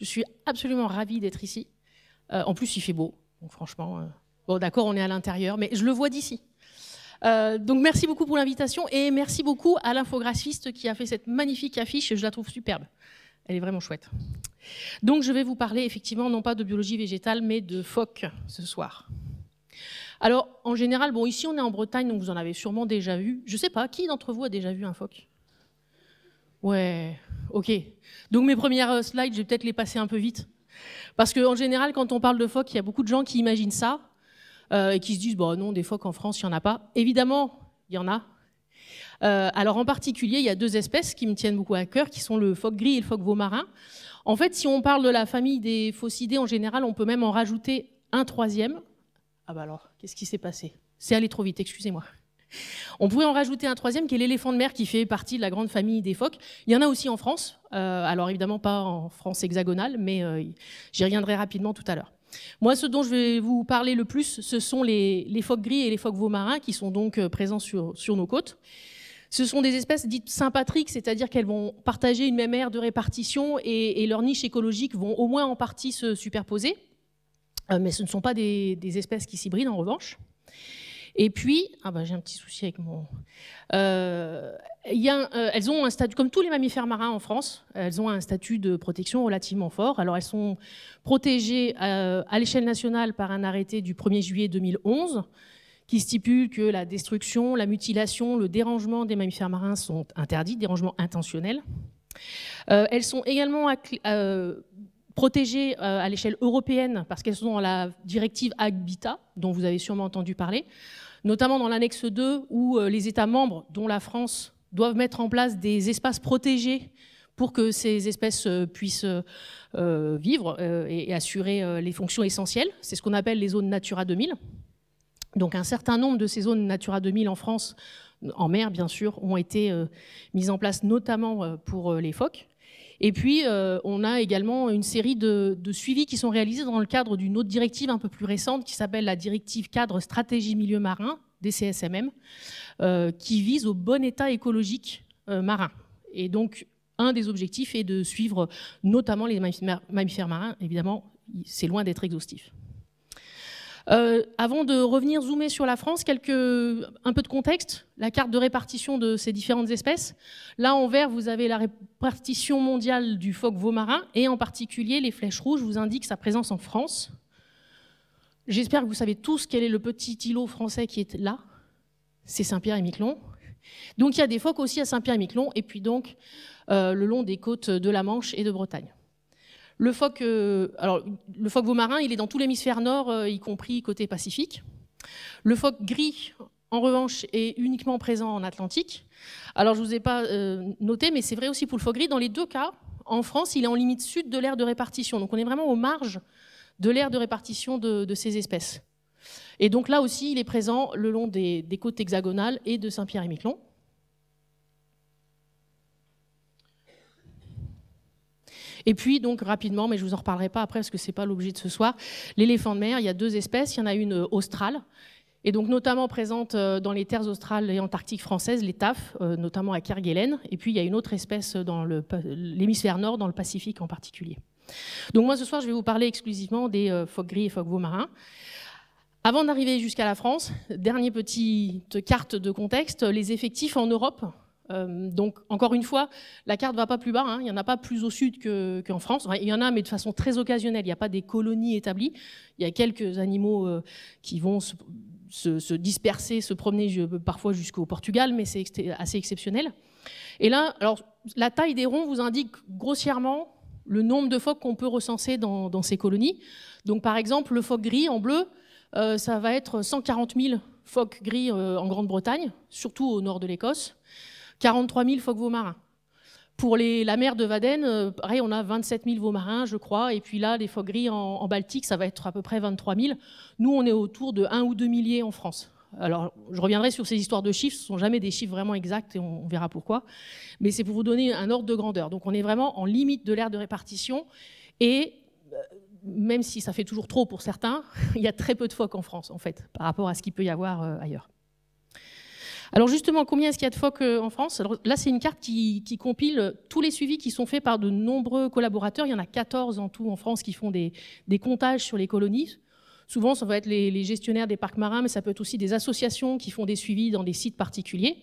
Je suis absolument ravie d'être ici. En plus, il fait beau, donc franchement... Bon, d'accord, on est à l'intérieur, mais je le vois d'ici. Donc merci beaucoup pour l'invitation et merci beaucoup à l'infographiste qui a fait cette magnifique affiche, je la trouve superbe. Elle est vraiment chouette. Donc je vais vous parler effectivement non pas de biologie végétale, mais de phoques ce soir. Alors en général, bon ici on est en Bretagne, donc vous en avez sûrement déjà vu. Je sais pas, qui d'entre vous a déjà vu un phoque? Ouais, ok. Donc mes premières slides, je vais peut-être les passer un peu vite. Parce qu'en général, quand on parle de phoques, il y a beaucoup de gens qui imaginent ça et qui se disent bon, non, des phoques en France, il n'y en a pas. Évidemment, il y en a. Alors en particulier, il y a deux espèces qui me tiennent beaucoup à cœur, qui sont le phoque gris et le phoque veau marin. En fait, si on parle de la famille des phaucidés, en général, on peut même en rajouter un troisième. Ah bah alors, qu'est-ce qui s'est passé? C'est allé trop vite, excusez-moi. On pourrait en rajouter un troisième qui est l'éléphant de mer qui fait partie de la grande famille des phoques. Il y en a aussi en France, alors évidemment pas en France hexagonale, mais j'y reviendrai rapidement tout à l'heure. Moi, ce dont je vais vous parler le plus, ce sont les phoques gris et les phoques veau marins qui sont donc présents sur nos côtes. Ce sont des espèces dites sympatriques, c'est-à-dire qu'elles vont partager une même aire de répartition et leurs niches écologiques vont au moins en partie se superposer. Mais ce ne sont pas des espèces qui s'hybrident en revanche. Et puis, j'ai un petit souci avec mon... elles ont un statut, comme tous les mammifères marins en France, elles ont un statut de protection relativement fort. Alors elles sont protégées à l'échelle nationale par un arrêté du 1er juillet 2011 qui stipule que la destruction, la mutilation, le dérangement des mammifères marins sont interdits, dérangement intentionnel. Elles sont également protégées à l'échelle européenne parce qu'elles sont dans la directive Habitat, dont vous avez sûrement entendu parler, notamment dans l'annexe 2 où les États membres, dont la France, doivent mettre en place des espaces protégés pour que ces espèces puissent vivre et assurer les fonctions essentielles. C'est ce qu'on appelle les zones Natura 2000. Donc un certain nombre de ces zones Natura 2000 en France, en mer bien sûr, ont été mises en place notamment pour les phoques. Et puis on a également une série de suivis qui sont réalisés dans le cadre d'une autre directive un peu plus récente qui s'appelle la directive cadre stratégie milieu marin, DCSMM, qui vise au bon état écologique marin. Et donc un des objectifs est de suivre notamment les mammifères marins. Évidemment, c'est loin d'être exhaustif. Avant de revenir zoomer sur la France, un peu de contexte, la carte de répartition de ces différentes espèces. Là, en vert, vous avez la répartition mondiale du phoque veau marin, et en particulier, les flèches rouges vous indiquent sa présence en France. J'espère que vous savez tous quel est le petit îlot français qui est là. C'est Saint-Pierre-et-Miquelon. Donc, il y a des phoques aussi à Saint-Pierre-et-Miquelon, et puis donc, le long des côtes de la Manche et de Bretagne. Le phoque veau marin, il est dans tout l'hémisphère nord, y compris côté Pacifique. Le phoque gris, en revanche, est uniquement présent en Atlantique. Alors, je ne vous ai pas noté, mais c'est vrai aussi pour le phoque gris. Dans les deux cas, en France, il est en limite sud de l'aire de répartition. Donc, on est vraiment aux marges de l'aire de répartition de ces espèces. Et donc, là aussi, il est présent le long des côtes hexagonales et de Saint-Pierre-et-Miquelon. Et puis, donc, rapidement, mais je ne vous en reparlerai pas après parce que ce n'est pas l'objet de ce soir, l'éléphant de mer, il y a deux espèces. Il y en a une australe, et donc notamment présente dans les terres australes et antarctiques françaises, les tafs, notamment à Kerguelen. Et puis, il y a une autre espèce dans l'hémisphère nord, dans le Pacifique en particulier. Donc, moi, ce soir, je vais vous parler exclusivement des phoques gris et phoques veau marins. Avant d'arriver jusqu'à la France, dernière petite carte de contexte, les effectifs en Europe. Donc, encore une fois, la carte ne va pas plus bas, hein. Il n'y en a pas plus au sud qu'en France. Enfin, il y en a, mais de façon très occasionnelle. Il n'y a pas des colonies établies. Il y a quelques animaux qui vont se disperser, se promener parfois jusqu'au Portugal, mais c'est assez exceptionnel. Et là, alors, la taille des ronds vous indique grossièrement le nombre de phoques qu'on peut recenser dans ces colonies. Donc, par exemple, le phoque gris en bleu, ça va être 140 000 phoques gris en Grande-Bretagne, surtout au nord de l'Écosse. 43 000 phoques veau marins. Pour la mer de Wadden, pareil, on a 27 000 veau marins, je crois. Et puis là, les phoques gris en Baltique, ça va être à peu près 23 000. Nous, on est autour de 1 ou 2 milliers en France. Alors, je reviendrai sur ces histoires de chiffres. Ce ne sont jamais des chiffres vraiment exacts et on verra pourquoi. Mais c'est pour vous donner un ordre de grandeur. Donc, on est vraiment en limite de l'aire de répartition. Et même si ça fait toujours trop pour certains, il y a très peu de phoques en France, en fait, par rapport à ce qu'il peut y avoir ailleurs. Alors justement, combien est-ce qu'il y a de phoques en France? Alors là, c'est une carte qui compile tous les suivis qui sont faits par de nombreux collaborateurs. Il y en a 14 en tout en France qui font des comptages sur les colonies. Souvent, ça va être les gestionnaires des parcs marins, mais ça peut être aussi des associations qui font des suivis dans des sites particuliers.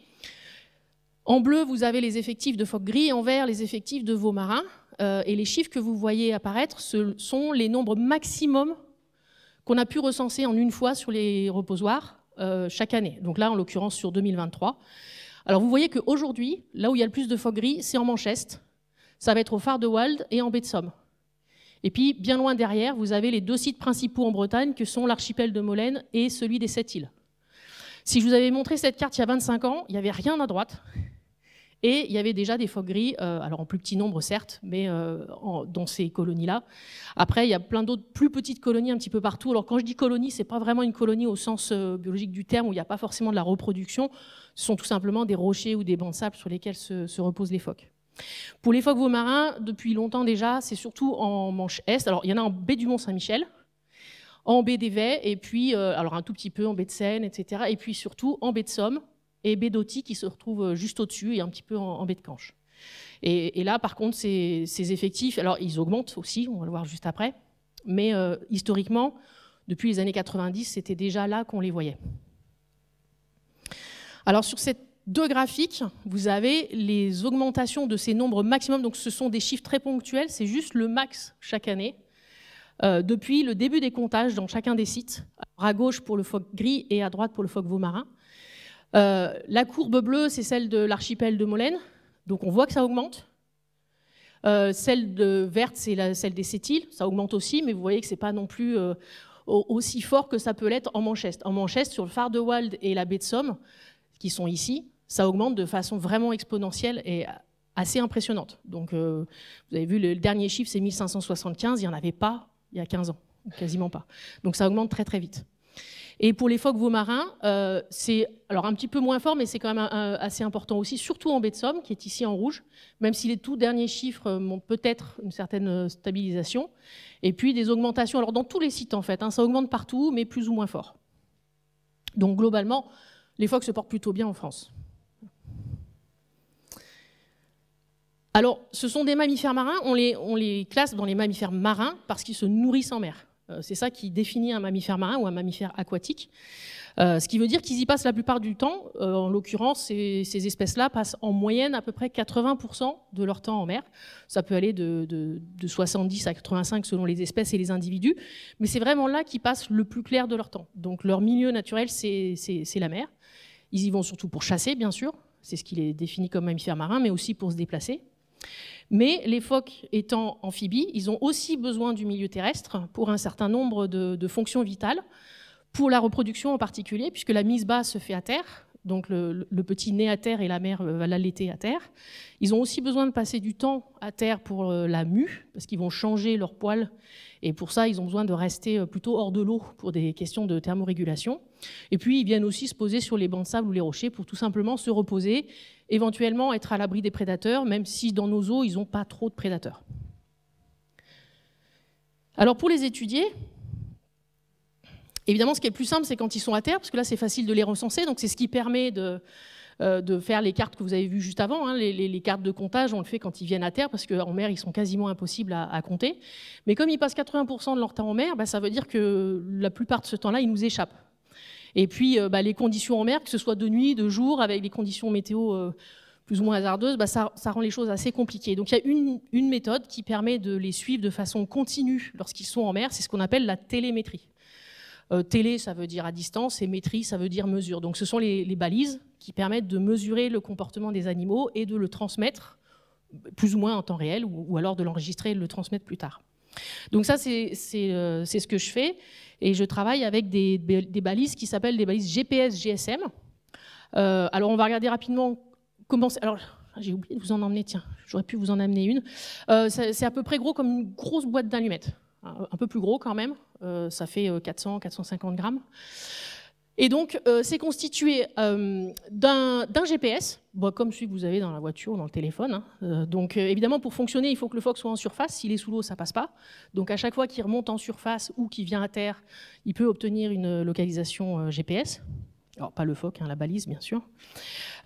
En bleu, vous avez les effectifs de phoques gris, en vert, les effectifs de veaux marins. Et les chiffres que vous voyez apparaître, ce sont les nombres maximums qu'on a pu recenser en une fois sur les reposoirs chaque année. Donc là, en l'occurrence, sur 2023. Alors vous voyez qu'aujourd'hui, là où il y a le plus de phoques gris, c'est en Manchester. Ça va être au phare de Wald et en baie de Somme. Et puis, bien loin derrière, vous avez les deux sites principaux en Bretagne, que sont l'archipel de Molène et celui des 7 îles. Si je vous avais montré cette carte il y a 25 ans, il n'y avait rien à droite. Et il y avait déjà des phoques gris, alors en plus petit nombre certes, mais dans ces colonies-là. Après, il y a plein d'autres plus petites colonies un petit peu partout. Alors quand je dis colonie, ce n'est pas vraiment une colonie au sens biologique du terme, où il n'y a pas forcément de la reproduction. Ce sont tout simplement des rochers ou des bancs de sable sur lesquels se reposent les phoques. Pour les phoques veaux marins, depuis longtemps déjà, c'est surtout en Manche Est. Alors il y en a en baie du Mont-Saint-Michel, en baie d'Évais, et puis alors un tout petit peu en baie de Seine, etc. Et puis surtout en baie de Somme, et baie d'Authie qui se retrouve juste au-dessus et un petit peu en baie de Canche. Et là, par contre, ces effectifs, alors ils augmentent aussi, on va le voir juste après, mais historiquement, depuis les années 90, c'était déjà là qu'on les voyait. Alors sur ces deux graphiques, vous avez les augmentations de ces nombres maximum, donc ce sont des chiffres très ponctuels, c'est juste le max chaque année, depuis le début des comptages dans chacun des sites, à gauche pour le phoque gris et à droite pour le phoque veau marin. La courbe bleue, c'est celle de l'archipel de Molène, donc on voit que ça augmente. Celle verte, c'est celle des 7 îles, ça augmente aussi, mais vous voyez que ce n'est pas non plus aussi fort que ça peut l'être en Manchester. En Manchester, sur le phare de Wald et la baie de Somme, qui sont ici, ça augmente de façon vraiment exponentielle et assez impressionnante. Donc vous avez vu, le dernier chiffre, c'est 1575, il n'y en avait pas il y a 15 ans, quasiment pas. Donc ça augmente très très vite. Et pour les phoques veaux marins, c'est alors un petit peu moins fort, mais c'est quand même assez important aussi, surtout en baie de Somme, qui est ici en rouge, même si les tout derniers chiffres montrent peut-être une certaine stabilisation. Et puis des augmentations, alors dans tous les sites en fait, hein, ça augmente partout, mais plus ou moins fort. Donc globalement, les phoques se portent plutôt bien en France. Alors, ce sont des mammifères marins, on les classe dans les mammifères marins parce qu'ils se nourrissent en mer. C'est ça qui définit un mammifère marin ou un mammifère aquatique. Ce qui veut dire qu'ils y passent la plupart du temps. En l'occurrence, ces espèces-là passent en moyenne à peu près 80% de leur temps en mer. Ça peut aller de 70 à 85 selon les espèces et les individus. Mais c'est vraiment là qu'ils passent le plus clair de leur temps. Donc leur milieu naturel, c'est la mer. Ils y vont surtout pour chasser, bien sûr. C'est ce qui les définit comme mammifères marins, mais aussi pour se déplacer. Mais les phoques étant amphibies, ils ont aussi besoin du milieu terrestre pour un certain nombre de fonctions vitales, pour la reproduction en particulier, puisque la mise bas se fait à terre, donc le petit naît à terre et la mère va l'allaiter à terre. Ils ont aussi besoin de passer du temps à terre pour la mue, parce qu'ils vont changer leurs poils, et pour ça, ils ont besoin de rester plutôt hors de l'eau pour des questions de thermorégulation. Et puis, ils viennent aussi se poser sur les bancs de sable ou les rochers pour tout simplement se reposer, éventuellement être à l'abri des prédateurs, même si dans nos eaux, ils n'ont pas trop de prédateurs. Alors, pour les étudier, évidemment, ce qui est le plus simple, c'est quand ils sont à terre, parce que là, c'est facile de les recenser, donc c'est ce qui permet de faire les cartes que vous avez vues juste avant. Hein. Les cartes de comptage, on le fait quand ils viennent à terre, parce qu'en mer, ils sont quasiment impossibles à compter. Mais comme ils passent 80% de leur temps en mer, ça veut dire que la plupart de ce temps-là, ils nous échappent. Et puis, les conditions en mer, que ce soit de nuit, de jour, avec les conditions météo plus ou moins hasardeuses, ça rend les choses assez compliquées. Donc, il y a une méthode qui permet de les suivre de façon continue lorsqu'ils sont en mer, c'est ce qu'on appelle la télémétrie. Télé, ça veut dire à distance, et métrie, ça veut dire mesure. Donc ce sont les balises qui permettent de mesurer le comportement des animaux et de le transmettre, plus ou moins en temps réel, ou alors de l'enregistrer et de le transmettre plus tard. Donc ça, c'est ce que je fais, et je travaille avec des balises qui s'appellent des balises GPS-GSM. Alors on va regarder rapidement comment... Alors, j'ai oublié de vous en emmener, tiens, j'aurais pu vous en amener une. C'est à peu près gros comme une grosse boîte d'allumettes. Un peu plus gros quand même, ça fait 400-450 grammes. Et donc, c'est constitué d'un GPS, comme celui que vous avez dans la voiture ou dans le téléphone. Hein. Donc, évidemment, pour fonctionner, il faut que le phoque soit en surface. S'il est sous l'eau, ça ne passe pas. Donc, à chaque fois qu'il remonte en surface ou qu'il vient à terre, il peut obtenir une localisation GPS. Alors, pas le phoque, hein, la balise, bien sûr.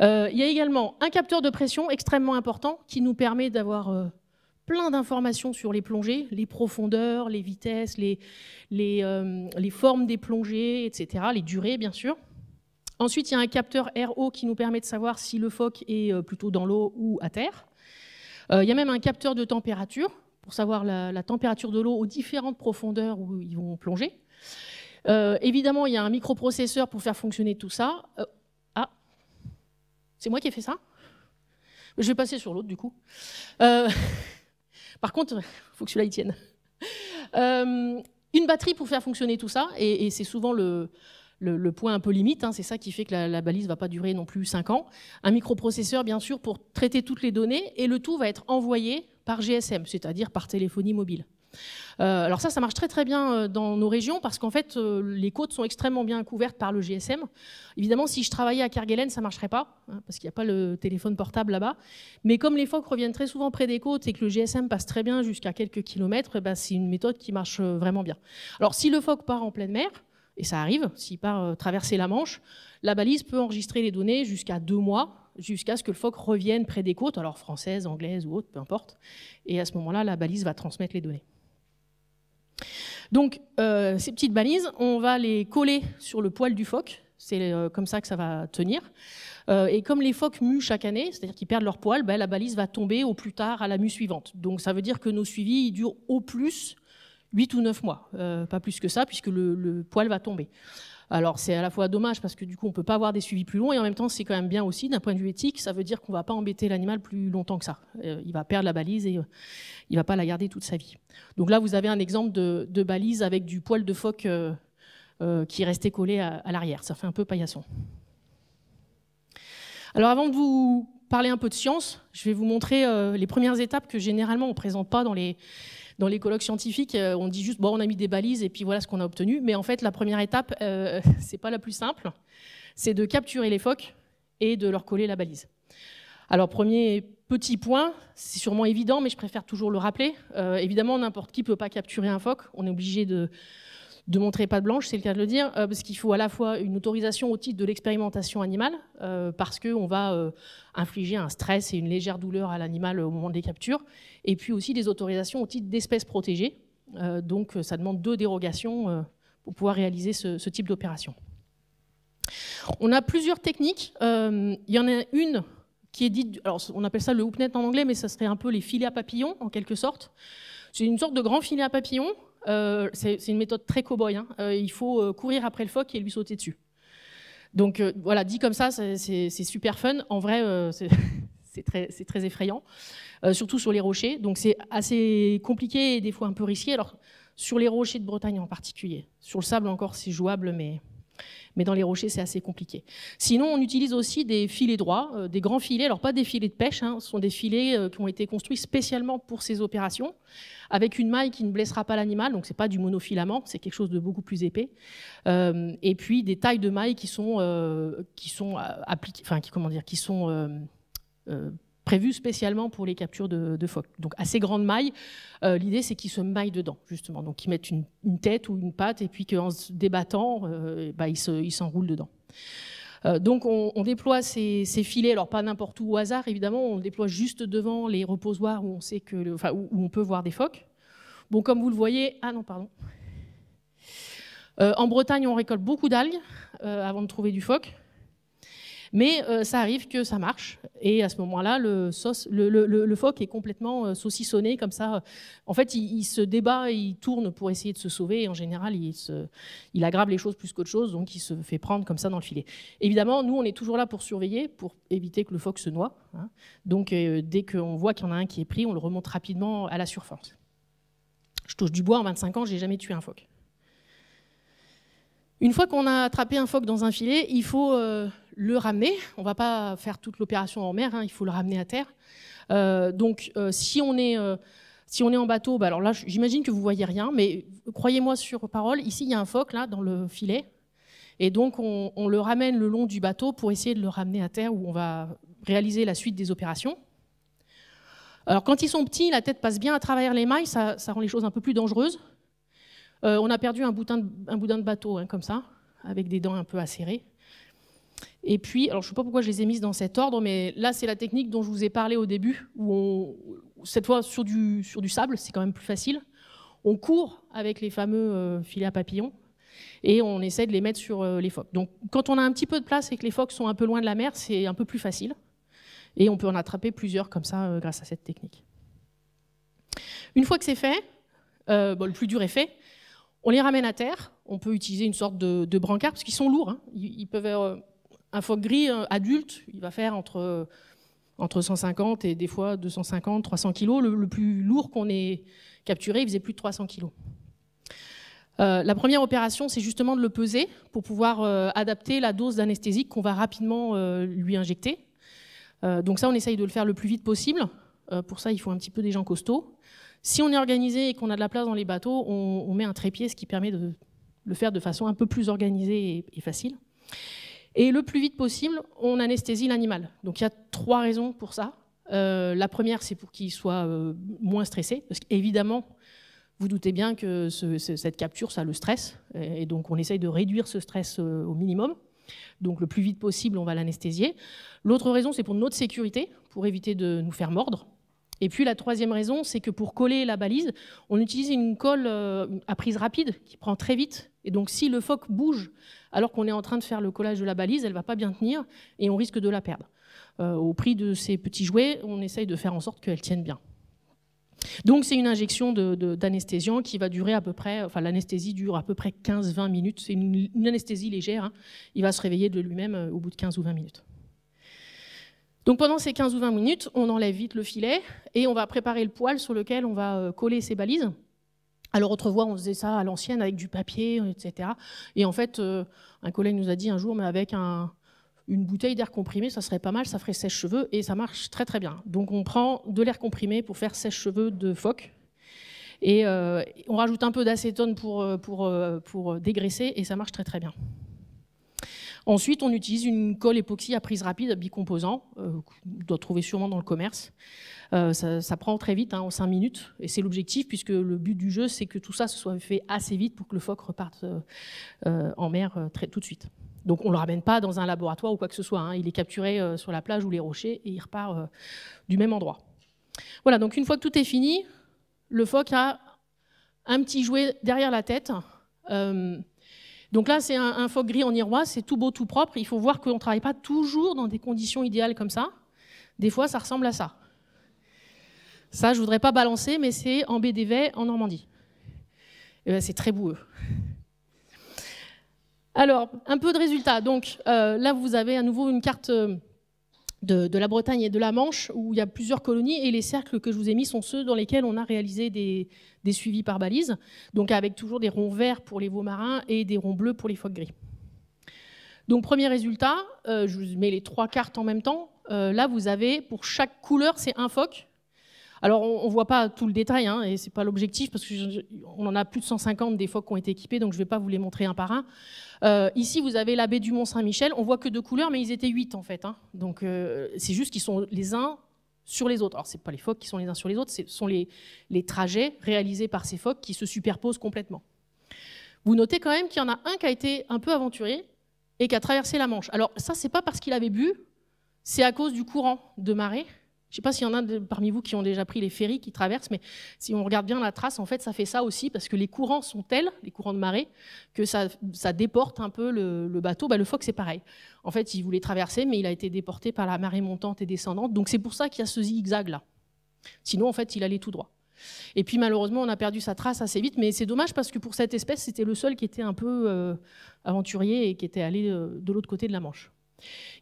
Il y a également un capteur de pression extrêmement important qui nous permet d'avoir plein d'informations sur les plongées, les profondeurs, les vitesses, les formes des plongées, etc., les durées, bien sûr. Ensuite, il y a un capteur RO qui nous permet de savoir si le phoque est plutôt dans l'eau ou à terre. Il y a même un capteur de température pour savoir la température de l'eau aux différentes profondeurs où ils vont plonger. Évidemment, il y a un microprocesseur pour faire fonctionner tout ça. Ah, c'est moi qui ai fait ça? Je vais passer sur l'autre, du coup. Par contre, il faut que celui-là y tienne. Une batterie pour faire fonctionner tout ça, et c'est souvent le point un peu limite, hein, c'est ça qui fait que la balise ne va pas durer non plus 5 ans. Un microprocesseur, bien sûr, pour traiter toutes les données, et le tout va être envoyé par GSM, c'est-à-dire par téléphonie mobile. Alors ça marche très très bien dans nos régions parce qu'en fait, les côtes sont extrêmement bien couvertes par le GSM. Évidemment, si je travaillais à Kerguelen, ça ne marcherait pas, hein, parce qu'il n'y a pas le téléphone portable là-bas. Mais comme les phoques reviennent très souvent près des côtes et que le GSM passe très bien jusqu'à quelques kilomètres, ben, c'est une méthode qui marche vraiment bien. Alors si le phoque part en pleine mer, et ça arrive, s'il part traverser la Manche, la balise peut enregistrer les données jusqu'à 2 mois, jusqu'à ce que le phoque revienne près des côtes, alors françaises, anglaises ou autres, peu importe. Et à ce moment-là, la balise va transmettre les données. Donc, ces petites balises, on va les coller sur le poil du phoque. C'est comme ça que ça va tenir. Et comme les phoques muent chaque année, c'est-à-dire qu'ils perdent leur poil, ben, la balise va tomber au plus tard à la mue suivante. Donc, ça veut dire que nos suivis durent au plus 8 ou 9 mois. Pas plus que ça, puisque le poil va tomber. Alors, c'est à la fois dommage parce que du coup, on ne peut pas avoir des suivis plus longs et en même temps, c'est quand même bien aussi d'un point de vue éthique. Ça veut dire qu'on ne va pas embêter l'animal plus longtemps que ça. Il va perdre la balise et il ne va pas la garder toute sa vie. Donc là, vous avez un exemple de balise avec du poil de phoque qui est resté collé à l'arrière. Ça fait un peu paillasson. Alors, avant de vous parler un peu de science, je vais vous montrer les premières étapes que généralement on ne présente pas dans les colloques scientifiques. On dit juste, bon, on a mis des balises et puis voilà ce qu'on a obtenu. Mais en fait, la première étape, c'est pas la plus simple. C'est de capturer les phoques et de leur coller la balise. Alors, premier petit point, c'est sûrement évident, mais je préfère toujours le rappeler. Évidemment, n'importe qui ne peut pas capturer un phoque. On est obligé de montrer patte blanche, c'est le cas de le dire, parce qu'il faut à la fois une autorisation au titre de l'expérimentation animale, parce qu'on va infliger un stress et une légère douleur à l'animal au moment des captures, et puis aussi des autorisations au titre d'espèces protégées. Donc ça demande 2 dérogations pour pouvoir réaliser ce type d'opération. On a plusieurs techniques. Il y en a une qui est dite, alors on appelle ça le hoop net en anglais, mais ça serait un peu les filets à papillons en quelque sorte. C'est une sorte de grand filet à papillons. C'est une méthode très cow-boy. Hein. Il faut courir après le phoque et lui sauter dessus. Donc voilà, dit comme ça, c'est super fun. En vrai, c'est très effrayant, surtout sur les rochers. Donc c'est assez compliqué et des fois un peu risqué. Alors sur les rochers de Bretagne en particulier. Sur le sable encore, c'est jouable, mais dans les rochers, c'est assez compliqué. Sinon, on utilise aussi des filets droits, des grands filets. Alors pas des filets de pêche, hein, ce sont des filets qui ont été construits spécialement pour ces opérations, avec une maille qui ne blessera pas l'animal, donc c'est pas du monofilament, c'est quelque chose de beaucoup plus épais. Et puis des tailles de mailles qui sont appliquées, enfin qui sont prévues spécialement pour les captures de phoques. Donc assez grande maille. L'idée c'est qu'ils se maillent dedans justement, donc qu'ils mettent une tête ou une patte et puis qu'en se débattant, ils s'enroulent dedans. Donc on déploie ces filets, alors pas n'importe où au hasard évidemment, on le déploie juste devant les reposoirs où on sait que, où on peut voir des phoques. Bon, comme vous le voyez, en Bretagne on récolte beaucoup d'algues avant de trouver du phoque, mais ça arrive que ça marche et à ce moment-là le phoque est complètement saucissonné comme ça. En fait il se débat, il tourne pour essayer de se sauver et en général il aggrave les choses plus qu'autre chose, donc il se fait prendre comme ça dans le filet. Évidemment nous on est toujours là pour surveiller, pour éviter que le phoque se noie, hein. Donc dès qu'on voit qu'il y en a un qui est pris, on le remonte rapidement à la surface. Je touche du bois, en 25 ans j'ai jamais tué un phoque. Une fois qu'on a attrapé un phoque dans un filet, il faut le ramener. On ne va pas faire toute l'opération en mer, hein, il faut le ramener à terre. Donc si on est en bateau, alors là j'imagine que vous ne voyez rien, mais croyez-moi sur parole, ici il y a un phoque là, dans le filet, et donc on le ramène le long du bateau pour essayer de le ramener à terre où on va réaliser la suite des opérations. Alors quand ils sont petits, la tête passe bien à travers les mailles, ça rend les choses un peu plus dangereuses. On a perdu un boudin de bateau, hein, comme ça, avec des dents un peu acérées. Et puis, alors je ne sais pas pourquoi je les ai mises dans cet ordre, mais là, c'est la technique dont je vous ai parlé au début, où cette fois sur du sable, c'est quand même plus facile. On court avec les fameux filets à papillons et on essaie de les mettre sur les phoques. Donc, quand on a un petit peu de place et que les phoques sont un peu loin de la mer, c'est un peu plus facile. Et on peut en attraper plusieurs comme ça grâce à cette technique. Une fois que c'est fait, le plus dur est fait, on les ramène à terre. On peut utiliser une sorte de brancard parce qu'ils sont lourds. Hein. Ils peuvent un phoque gris adulte, il va faire entre 150 et des fois 250, 300 kg. Le plus lourd qu'on ait capturé, il faisait plus de 300 kg. La première opération, c'est justement de le peser pour pouvoir adapter la dose d'anesthésique qu'on va rapidement lui injecter. Donc ça, on essaye de le faire le plus vite possible. Pour ça, il faut un petit peu des gens costauds. Si on est organisé et qu'on a de la place dans les bateaux, on met un trépied, ce qui permet de le faire de façon un peu plus organisée et facile. Et le plus vite possible, on anesthésie l'animal. Donc il y a 3 raisons pour ça. La première, c'est pour qu'il soit moins stressé, parce qu'évidemment, vous doutez bien que cette capture, ça le stresse, et donc on essaye de réduire ce stress au minimum. Donc le plus vite possible, on va l'anesthésier. L'autre raison, c'est pour notre sécurité, pour éviter de nous faire mordre. Et puis la troisième raison, c'est que pour coller la balise, on utilise une colle à prise rapide qui prend très vite. Et donc si le phoque bouge alors qu'on est en train de faire le collage de la balise, elle ne va pas bien tenir et on risque de la perdre. Au prix de ces petits jouets, on essaye de faire en sorte qu'elle tienne bien. Donc c'est une injection d'anesthésiant qui va durer à peu près, enfin l'anesthésie dure à peu près 15-20 minutes. C'est une anesthésie légère, hein. Il va se réveiller de lui-même au bout de 15 ou 20 minutes. Donc pendant ces 15 ou 20 minutes, on enlève vite le filet et on va préparer le poêle sur lequel on va coller ces balises. Alors autrefois, on faisait ça à l'ancienne avec du papier, etc. Et en fait, un collègue nous a dit un jour, mais avec une bouteille d'air comprimé, ça serait pas mal, ça ferait sèche-cheveux et ça marche très très bien. Donc on prend de l'air comprimé pour faire sèche-cheveux de phoque et on rajoute un peu d'acétone pour dégraisser et ça marche très très bien. Ensuite, on utilise une colle époxy à prise rapide, bicomposant, qu'on doit trouver sûrement dans le commerce. Ça prend très vite, hein, en 5 minutes, et c'est l'objectif, puisque le but du jeu, c'est que tout ça se soit fait assez vite pour que le phoque reparte en mer tout de suite. Donc on ne le ramène pas dans un laboratoire ou quoi que ce soit, hein. Il est capturé sur la plage ou les rochers et il repart du même endroit. Voilà, donc une fois que tout est fini, le phoque a un petit jouet derrière la tête. Donc là, c'est un phoque gris en iroise, c'est tout beau, tout propre. Il faut voir qu'on ne travaille pas toujours dans des conditions idéales comme ça. Des fois, ça ressemble à ça. Ça, je ne voudrais pas balancer, mais c'est en baie d'Évey, en Normandie. C'est très boueux. Alors, un peu de résultats. Donc là, vous avez à nouveau une carte de la Bretagne et de la Manche, où il y a plusieurs colonies, et les cercles que je vous ai mis sont ceux dans lesquels on a réalisé des suivis par balise, donc avec toujours des ronds verts pour les veaux marins et des ronds bleus pour les phoques gris. Donc premier résultat, je vous mets les 3 cartes en même temps. Là, vous avez, pour chaque couleur, c'est un phoque. Alors, on ne voit pas tout le détail, hein, et ce n'est pas l'objectif, parce qu'on en a plus de 150 des phoques qui ont été équipés, donc je ne vais pas vous les montrer un par un. Ici, vous avez la baie du Mont-Saint-Michel. On voit que 2 couleurs, mais ils étaient 8 en fait. Hein. Donc, c'est juste qu'ils sont les uns sur les autres. Alors, ce n'est pas les phoques qui sont les uns sur les autres, ce sont les trajets réalisés par ces phoques qui se superposent complètement. Vous notez quand même qu'il y en a un qui a été un peu aventurier et qui a traversé la Manche. Alors, ça, ce n'est pas parce qu'il avait bu, c'est à cause du courant de marée. Je ne sais pas s'il y en a parmi vous qui ont déjà pris les ferries qui traversent, mais si on regarde bien la trace, en fait, ça fait ça aussi, parce que les courants sont tels, les courants de marée, que ça déporte un peu le bateau. Le phoque, c'est pareil. En fait, il voulait traverser, mais il a été déporté par la marée montante et descendante. Donc, c'est pour ça qu'il y a ce zigzag-là. Sinon, en fait, il allait tout droit. Et puis, malheureusement, on a perdu sa trace assez vite, mais c'est dommage, parce que pour cette espèce, c'était le seul qui était un peu aventurier et qui était allé de l'autre côté de la Manche.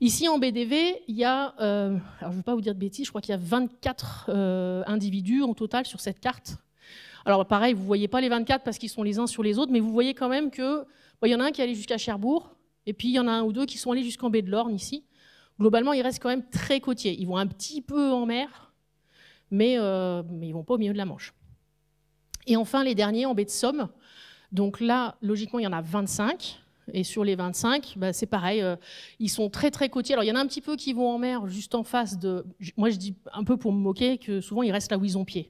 Ici, en baie d'Évey, il y a, alors je ne veux pas vous dire de bêtises, je crois qu'il y a 24 individus en total sur cette carte. Alors pareil, vous ne voyez pas les 24 parce qu'ils sont les uns sur les autres, mais vous voyez quand même qu'il y en a un qui est allé jusqu'à Cherbourg, et puis il y en a un ou deux qui sont allés jusqu'en baie de l'Orne, ici. Globalement, ils restent quand même très côtiers. Ils vont un petit peu en mer, mais ils ne vont pas au milieu de la Manche. Et enfin, les derniers en baie de Somme. Donc là, logiquement, il y en a 25. Et sur les 25, c'est pareil, ils sont très très côtiers. Alors il y en a un petit peu qui vont en mer juste en face de... Moi je dis un peu pour me moquer que souvent ils restent là où ils ont pied.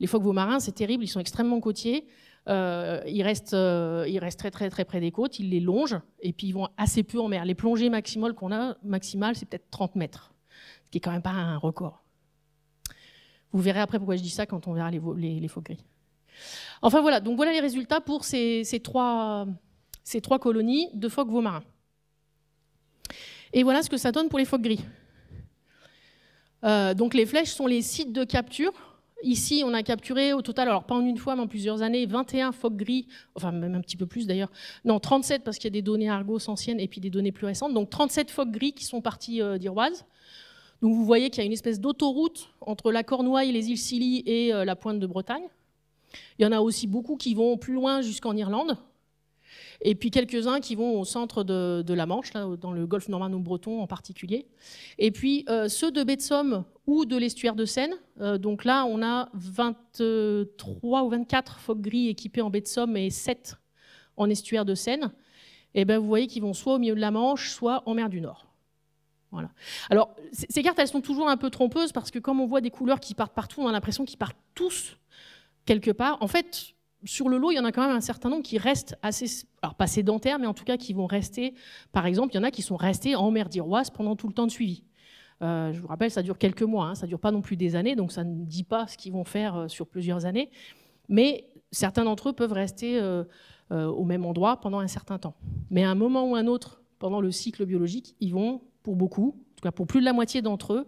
Les phoques marins, c'est terrible, ils sont extrêmement côtiers. ils restent très, très, très près des côtes, ils les longent, et puis ils vont assez peu en mer. Les plongées maximales qu'on a, c'est peut-être 30 mètres, ce qui est quand même pas un record. Vous verrez après pourquoi je dis ça quand on verra les phoques gris. Enfin voilà, donc voilà les résultats pour ces trois colonies de phoques veaux-marins. Et voilà ce que ça donne pour les phoques gris. Donc les flèches sont les sites de capture. Ici, on a capturé au total, alors pas en une fois, mais en plusieurs années, 21 phoques gris, enfin même un petit peu plus d'ailleurs, non 37 parce qu'il y a des données Argos anciennes et puis des données plus récentes, donc 37 phoques gris qui sont partis d'Iroise. Donc vous voyez qu'il y a une espèce d'autoroute entre la Cornouaille, les îles Scilly et la pointe de Bretagne. Il y en a aussi beaucoup qui vont plus loin jusqu'en Irlande, et puis quelques-uns qui vont au centre de la Manche, là, dans le golfe normando-breton en particulier. Et puis ceux de baie de Somme ou de l'estuaire de Seine, donc là on a 23 ou 24 phoques gris équipés en baie de Somme et 7 en estuaire de Seine. Et ben vous voyez qu'ils vont soit au milieu de la Manche, soit en mer du Nord. Voilà. Alors ces cartes elles sont toujours un peu trompeuses parce que comme on voit des couleurs qui partent partout, on a l'impression qu'ils partent tous quelque part. En fait, sur le lot, il y en a quand même un certain nombre qui restent assez, alors pas sédentaires, mais en tout cas qui vont rester, par exemple, il y en a qui sont restés en mer d'Iroise pendant tout le temps de suivi. Je vous rappelle, ça dure quelques mois, hein, ça ne dure pas non plus des années, donc ça ne dit pas ce qu'ils vont faire sur plusieurs années, mais certains d'entre eux peuvent rester au même endroit pendant un certain temps. Mais à un moment ou un autre, pendant le cycle biologique, ils vont, pour beaucoup, en tout cas pour plus de la moitié d'entre eux,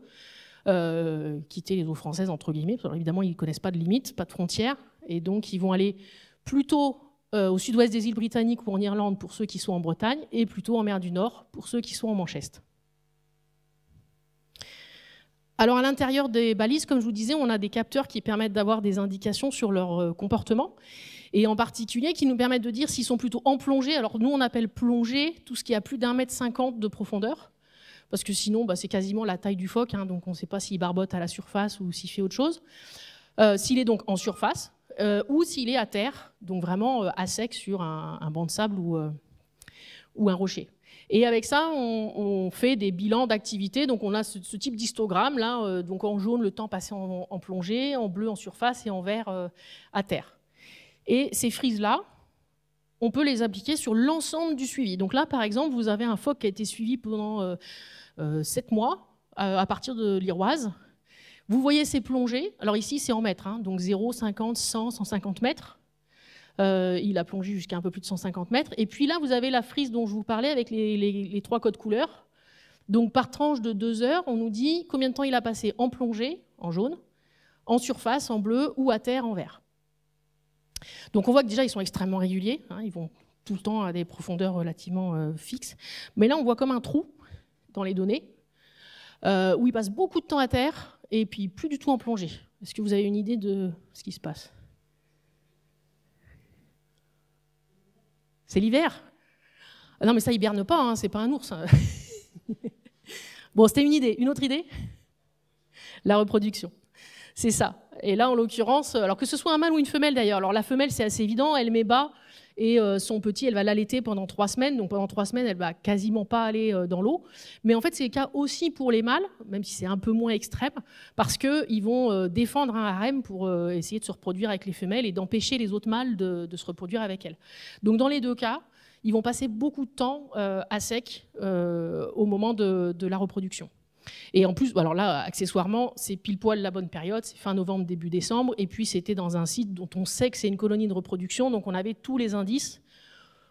quitter les eaux françaises, entre guillemets, parce qu'évidemment, ils ne connaissent pas de limites, pas de frontières, et donc ils vont aller plutôt au sud-ouest des îles britanniques ou en Irlande pour ceux qui sont en Bretagne, et plutôt en mer du Nord pour ceux qui sont en Manche Est. Alors à l'intérieur des balises, comme je vous disais, on a des capteurs qui permettent d'avoir des indications sur leur comportement, et en particulier qui nous permettent de dire s'ils sont plutôt en plongée. Alors nous on appelle plongée tout ce qui a plus d'1,50 m de profondeur, parce que sinon c'est quasiment la taille du phoque, hein, donc on ne sait pas s'il barbote à la surface ou s'il fait autre chose. S'il est donc en surface, ou s'il est à terre, donc vraiment à sec sur un banc de sable ou un rocher. Et avec ça, on fait des bilans d'activité. Donc on a ce type d'histogramme, là, donc en jaune, le temps passé en plongée, en bleu en surface et en vert à terre. Et ces frises-là, on peut les appliquer sur l'ensemble du suivi. Donc là, par exemple, vous avez un phoque qui a été suivi pendant 7 mois à partir de l'Iroise. Vous voyez ces plongées. Alors ici, c'est en mètres, hein, donc 0, 50, 100, 150 mètres. Il a plongé jusqu'à un peu plus de 150 mètres. Et puis là, vous avez la frise dont je vous parlais avec les 3 codes couleurs. Donc par tranche de 2 heures, on nous dit combien de temps il a passé en plongée, en jaune, en surface, en bleu, ou à terre, en vert. Donc on voit que déjà, ils sont extrêmement réguliers. Hein, ils vont tout le temps à des profondeurs relativement fixes. Mais là, on voit comme un trou dans les données, où ils passent beaucoup de temps à terre, et puis plus du tout en plongée. Est-ce que vous avez une idée de ce qui se passe ? C'est l'hiver. Non, mais ça hiberne pas, hein, c'est pas un ours. Bon, c'était une idée. Une autre idée ? La reproduction. C'est ça. Et là, en l'occurrence, alors que ce soit un mâle ou une femelle d'ailleurs. Alors la femelle, c'est assez évident, elle met bas, et son petit, elle va l'allaiter pendant 3 semaines. Donc pendant 3 semaines, elle va quasiment pas aller dans l'eau. Mais en fait, c'est le cas aussi pour les mâles, même si c'est un peu moins extrême, parce qu'ils vont défendre un harem pour essayer de se reproduire avec les femelles et d'empêcher les autres mâles de se reproduire avec elles. Donc dans les 2 cas, ils vont passer beaucoup de temps à sec au moment de la reproduction. Et en plus, alors là, accessoirement, c'est pile poil la bonne période, c'est fin novembre, début décembre, et puis c'était dans un site dont on sait que c'est une colonie de reproduction, donc on avait tous les indices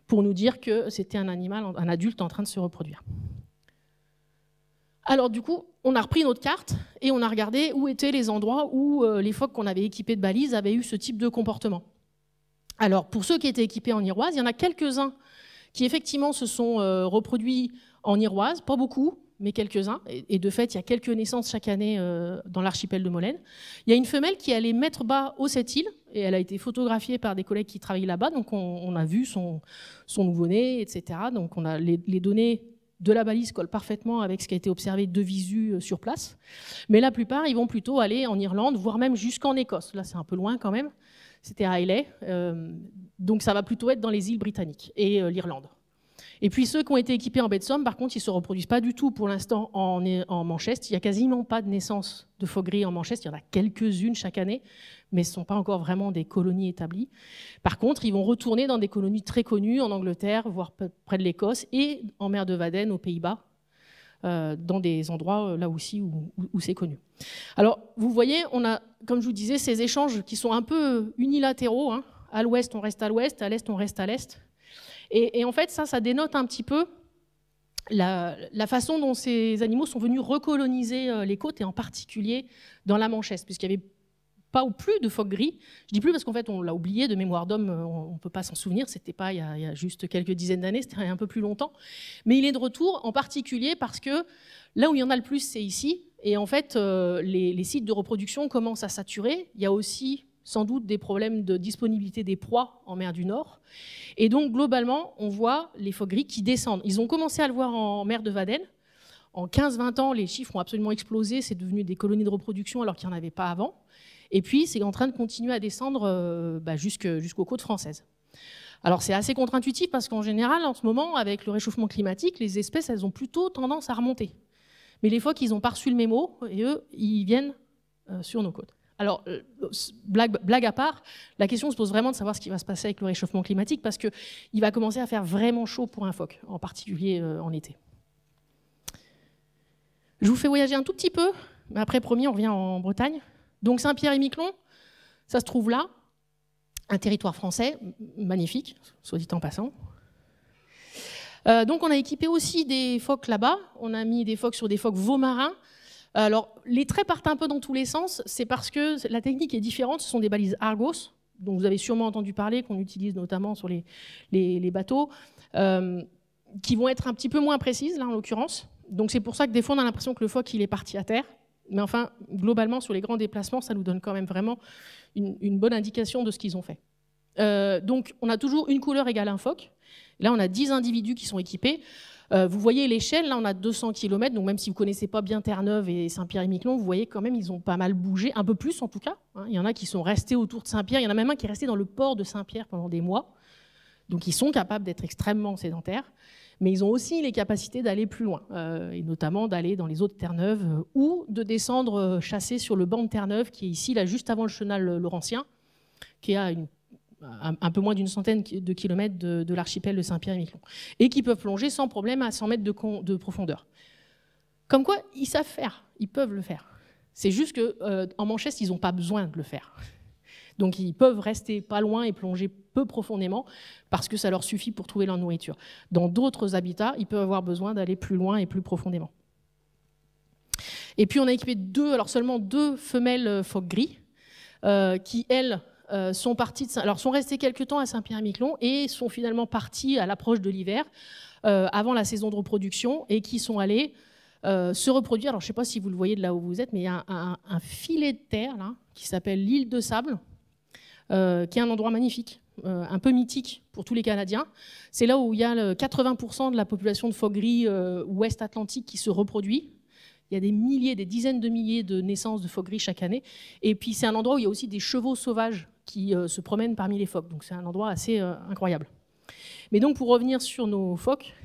pour nous dire que c'était un animal, un adulte en train de se reproduire. Alors du coup, on a repris notre carte et on a regardé où étaient les endroits où les phoques qu'on avait équipés de balises avaient eu ce type de comportement. Alors pour ceux qui étaient équipés en Iroise, il y en a quelques-uns qui effectivement se sont reproduits en Iroise, pas beaucoup, mais quelques-uns. Et de fait, il y a quelques naissances chaque année dans l'archipel de Molène. Il y a une femelle qui allait mettre bas aux 7 îles, et elle a été photographiée par des collègues qui travaillent là-bas, donc on a vu son nouveau-né, etc. Donc on a les données de la balise collent parfaitement avec ce qui a été observé de visu sur place. Mais la plupart, ils vont plutôt aller en Irlande, voire même jusqu'en Écosse. Là, c'est un peu loin quand même. C'était à Islay. Donc ça va plutôt être dans les îles britanniques et l'Irlande. Et puis ceux qui ont été équipés en baie de Somme, par contre, ils ne se reproduisent pas du tout pour l'instant en Manchester. Il n'y a quasiment pas de naissance de phoques gris en Manchester. Il y en a quelques-unes chaque année, mais ce ne sont pas encore vraiment des colonies établies. Par contre, ils vont retourner dans des colonies très connues en Angleterre, voire près de l'Écosse, et en mer de Wadden, aux Pays-Bas, dans des endroits là aussi où c'est connu. Alors, vous voyez, on a, comme je vous disais, ces échanges qui sont un peu unilatéraux. Hein. À l'ouest, on reste à l'ouest, à l'est, on reste à l'est. Et en fait, ça dénote un petit peu la façon dont ces animaux sont venus recoloniser les côtes, et en particulier dans la Manchester, puisqu'il n'y avait pas ou plus de phoques gris. Je dis plus parce qu'en fait, on l'a oublié, de mémoire d'homme, on ne peut pas s'en souvenir, c'était pas il y a juste quelques dizaines d'années, c'était un peu plus longtemps. Mais il est de retour, en particulier parce que là où il y en a le plus, c'est ici. Et en fait, les sites de reproduction commencent à saturer. Il y a aussi sans doute des problèmes de disponibilité des proies en mer du Nord. Et donc, globalement, on voit les phoques gris qui descendent. Ils ont commencé à le voir en mer de Wadden. En 15-20 ans, les chiffres ont absolument explosé. C'est devenu des colonies de reproduction alors qu'il n'y en avait pas avant. Et puis, c'est en train de continuer à descendre jusqu'aux côtes françaises. Alors, c'est assez contre-intuitif parce qu'en général, en ce moment, avec le réchauffement climatique, les espèces, elles ont plutôt tendance à remonter. Mais les phoques, ils n'ont pas reçu le mémo et eux, ils viennent sur nos côtes. Alors, blague à part, la question se pose vraiment de savoir ce qui va se passer avec le réchauffement climatique parce qu'il va commencer à faire vraiment chaud pour un phoque, en particulier en été. Je vous fais voyager un tout petit peu, mais après, promis, on revient en Bretagne. Donc Saint-Pierre-et-Miquelon, ça se trouve là, un territoire français, magnifique, soit dit en passant. Donc on a équipé aussi des phoques là-bas, on a mis des phoques sur des phoques veaux marins. Alors, les traits partent un peu dans tous les sens, c'est parce que la technique est différente, ce sont des balises Argos, dont vous avez sûrement entendu parler, qu'on utilise notamment sur les bateaux, qui vont être un petit peu moins précises, là en l'occurrence. Donc c'est pour ça que des fois on a l'impression que le phoque il est parti à terre, mais enfin, globalement, sur les grands déplacements, ça nous donne quand même vraiment une bonne indication de ce qu'ils ont fait. Donc on a toujours une couleur égale un phoque. Là, on a 10 individus qui sont équipés. Vous voyez l'échelle, là on a 200 km, donc même si vous ne connaissez pas bien Terre-Neuve et Saint-Pierre-et-Miquelon, vous voyez quand même ils ont pas mal bougé, un peu plus en tout cas. Hein. Il y en a qui sont restés autour de Saint-Pierre, il y en a même un qui est resté dans le port de Saint-Pierre pendant des mois. Donc ils sont capables d'être extrêmement sédentaires, mais ils ont aussi les capacités d'aller plus loin, et notamment d'aller dans les eaux de Terre-Neuve ou de descendre chasser sur le banc de Terre-Neuve qui est ici, là juste avant le chenal laurentien, qui est à un peu moins d'une centaine de kilomètres de l'archipel de Saint-Pierre-et-Miquelon, et qui peuvent plonger sans problème à 100 mètres de profondeur. Comme quoi, ils savent faire, ils peuvent le faire. C'est juste qu'en Manchester, ils n'ont pas besoin de le faire. Donc ils peuvent rester pas loin et plonger peu profondément parce que ça leur suffit pour trouver leur nourriture. Dans d'autres habitats, ils peuvent avoir besoin d'aller plus loin et plus profondément. Et puis on a équipé seulement deux femelles phoques gris qui, elles, sont restées quelques temps à Saint-Pierre-et-Miquelon et sont finalement parties à l'approche de l'hiver, avant la saison de reproduction, et qui sont allées se reproduire. Alors je ne sais pas si vous le voyez de là où vous êtes, mais il y a un filet de terre là, qui s'appelle l'île de Sable, qui est un endroit magnifique, un peu mythique pour tous les Canadiens. C'est là où il y a 80% de la population de phoques gris ouest Atlantique qui se reproduit. Il y a des milliers, des dizaines de milliers de naissances de phoques gris chaque année. Et puis c'est un endroit où il y a aussi des chevaux sauvages qui se promènent parmi les phoques. Donc c'est un endroit assez incroyable. Mais donc pour revenir sur nos phoques,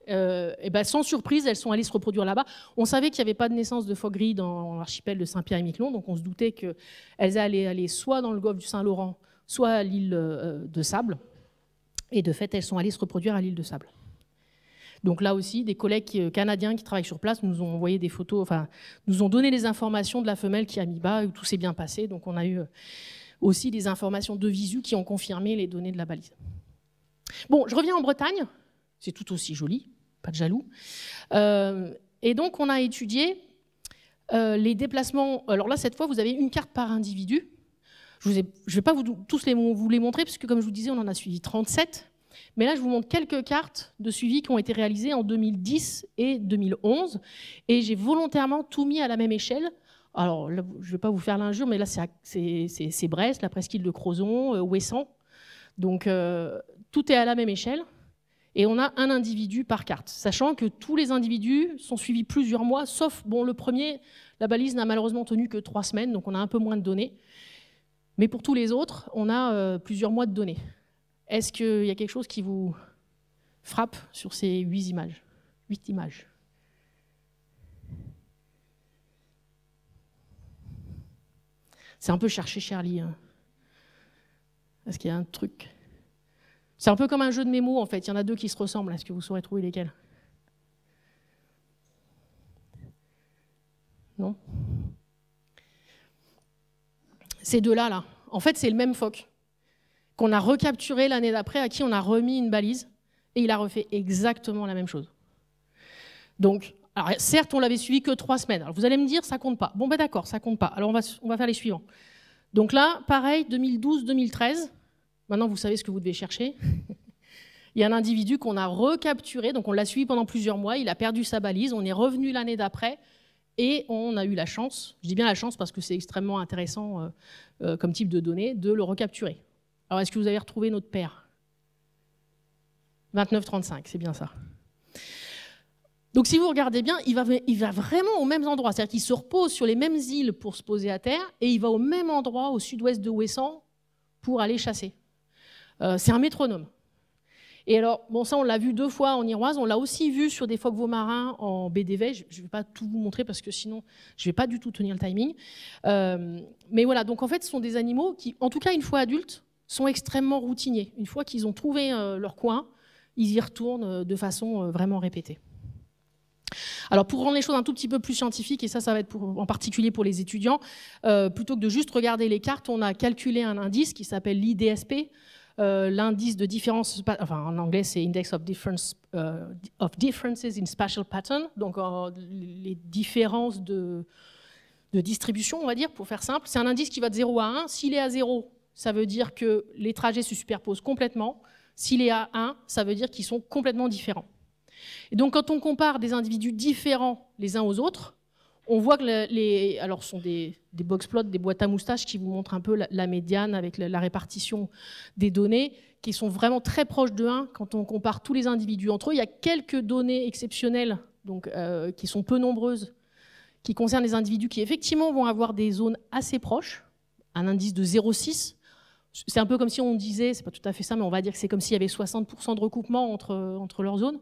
sans surprise, elles sont allées se reproduire là-bas. On savait qu'il n'y avait pas de naissance de phoques gris dans l'archipel de Saint-Pierre-et-Miquelon, donc on se doutait qu'elles allaient aller soit dans le golfe du Saint-Laurent, soit à l'île de Sable. Et de fait, elles sont allées se reproduire à l'île de Sable. Donc là aussi, des collègues canadiens qui travaillent sur place nous ont envoyé des photos, enfin, nous ont donné les informations de la femelle qui a mis bas, où tout s'est bien passé. Donc on a eu aussi des informations de visu qui ont confirmé les données de la balise. Bon, je reviens en Bretagne. C'est tout aussi joli, pas de jaloux. Et donc on a étudié les déplacements. Alors là, cette fois, vous avez une carte par individu. Je ne vais pas tous vous les montrer, parce que comme je vous disais, on en a suivi 37. Mais là, je vous montre quelques cartes de suivi qui ont été réalisées en 2010 et 2011. Et j'ai volontairement tout mis à la même échelle. Alors, là, je ne vais pas vous faire l'injure, mais là, c'est Brest, la presqu'île de Crozon, Ouessant. Donc, tout est à la même échelle. Et on a un individu par carte, sachant que tous les individus sont suivis plusieurs mois, sauf, le premier, la balise n'a malheureusement tenu que 3 semaines, donc on a un peu moins de données. Mais pour tous les autres, on a plusieurs mois de données. Est-ce qu'il y a quelque chose qui vous frappe sur ces 8 images. C'est un peu chercher Charlie, hein. Parce qu'il y a un truc. C'est un peu comme un jeu de mémo, en fait. Il y en a 2 qui se ressemblent. Est-ce que vous saurez trouver lesquels? Non? Ces 2-là, là, en fait, c'est le même phoque qu'on a recapturé l'année d'après, à qui on a remis une balise, et il a refait exactement la même chose. Donc, alors, certes, on l'avait suivi que 3 semaines. Alors, vous allez me dire, ça compte pas. Bon, ben d'accord, ça compte pas. Alors, on va faire les suivants. Donc là, pareil, 2012-2013. Maintenant, vous savez ce que vous devez chercher. Il y a un individu qu'on a recapturé, donc on l'a suivi pendant plusieurs mois, il a perdu sa balise, on est revenu l'année d'après, et on a eu la chance, je dis bien la chance parce que c'est extrêmement intéressant comme type de données, de le recapturer. Alors, est-ce que vous avez retrouvé notre paire? 29-35, c'est bien ça. Donc, si vous regardez bien, il va vraiment aux mêmes endroits. C'est-à-dire qu'il se repose sur les mêmes îles pour se poser à terre et il va au même endroit, au sud-ouest de Ouessant, pour aller chasser. C'est un métronome. Et alors, bon, ça, on l'a vu 2 fois en Iroise. On l'a aussi vu sur des phoques marins en baie d'Éveil. Je ne vais pas tout vous montrer parce que sinon, je ne vais pas du tout tenir le timing. Mais voilà, donc en fait, ce sont des animaux qui, en tout cas, une fois adultes, sont extrêmement routiniers. Une fois qu'ils ont trouvé leur coin, ils y retournent de façon vraiment répétée. Alors, pour rendre les choses un tout petit peu plus scientifiques, et ça va être en particulier pour les étudiants, plutôt que de juste regarder les cartes, on a calculé un indice qui s'appelle l'IDSP, l'indice de différence, enfin en anglais c'est Index of Difference of Differences in Spatial Pattern, donc les différences de distribution, on va dire, pour faire simple. C'est un indice qui va de 0 à 1. S'il est à 0, ça veut dire que les trajets se superposent complètement. S'il est à 1, ça veut dire qu'ils sont complètement différents. Et donc, quand on compare des individus différents les uns aux autres, on voit que alors, ce sont des boxplots, des boîtes à moustaches qui vous montrent un peu la médiane avec la répartition des données, qui sont vraiment très proches de 1 quand on compare tous les individus entre eux. Il y a quelques données exceptionnelles, donc, qui sont peu nombreuses, qui concernent les individus qui, effectivement, vont avoir des zones assez proches, un indice de 0,6. C'est un peu comme si on disait, c'est pas tout à fait ça, mais on va dire que c'est comme s'il y avait 60% de recoupement entre leurs zones.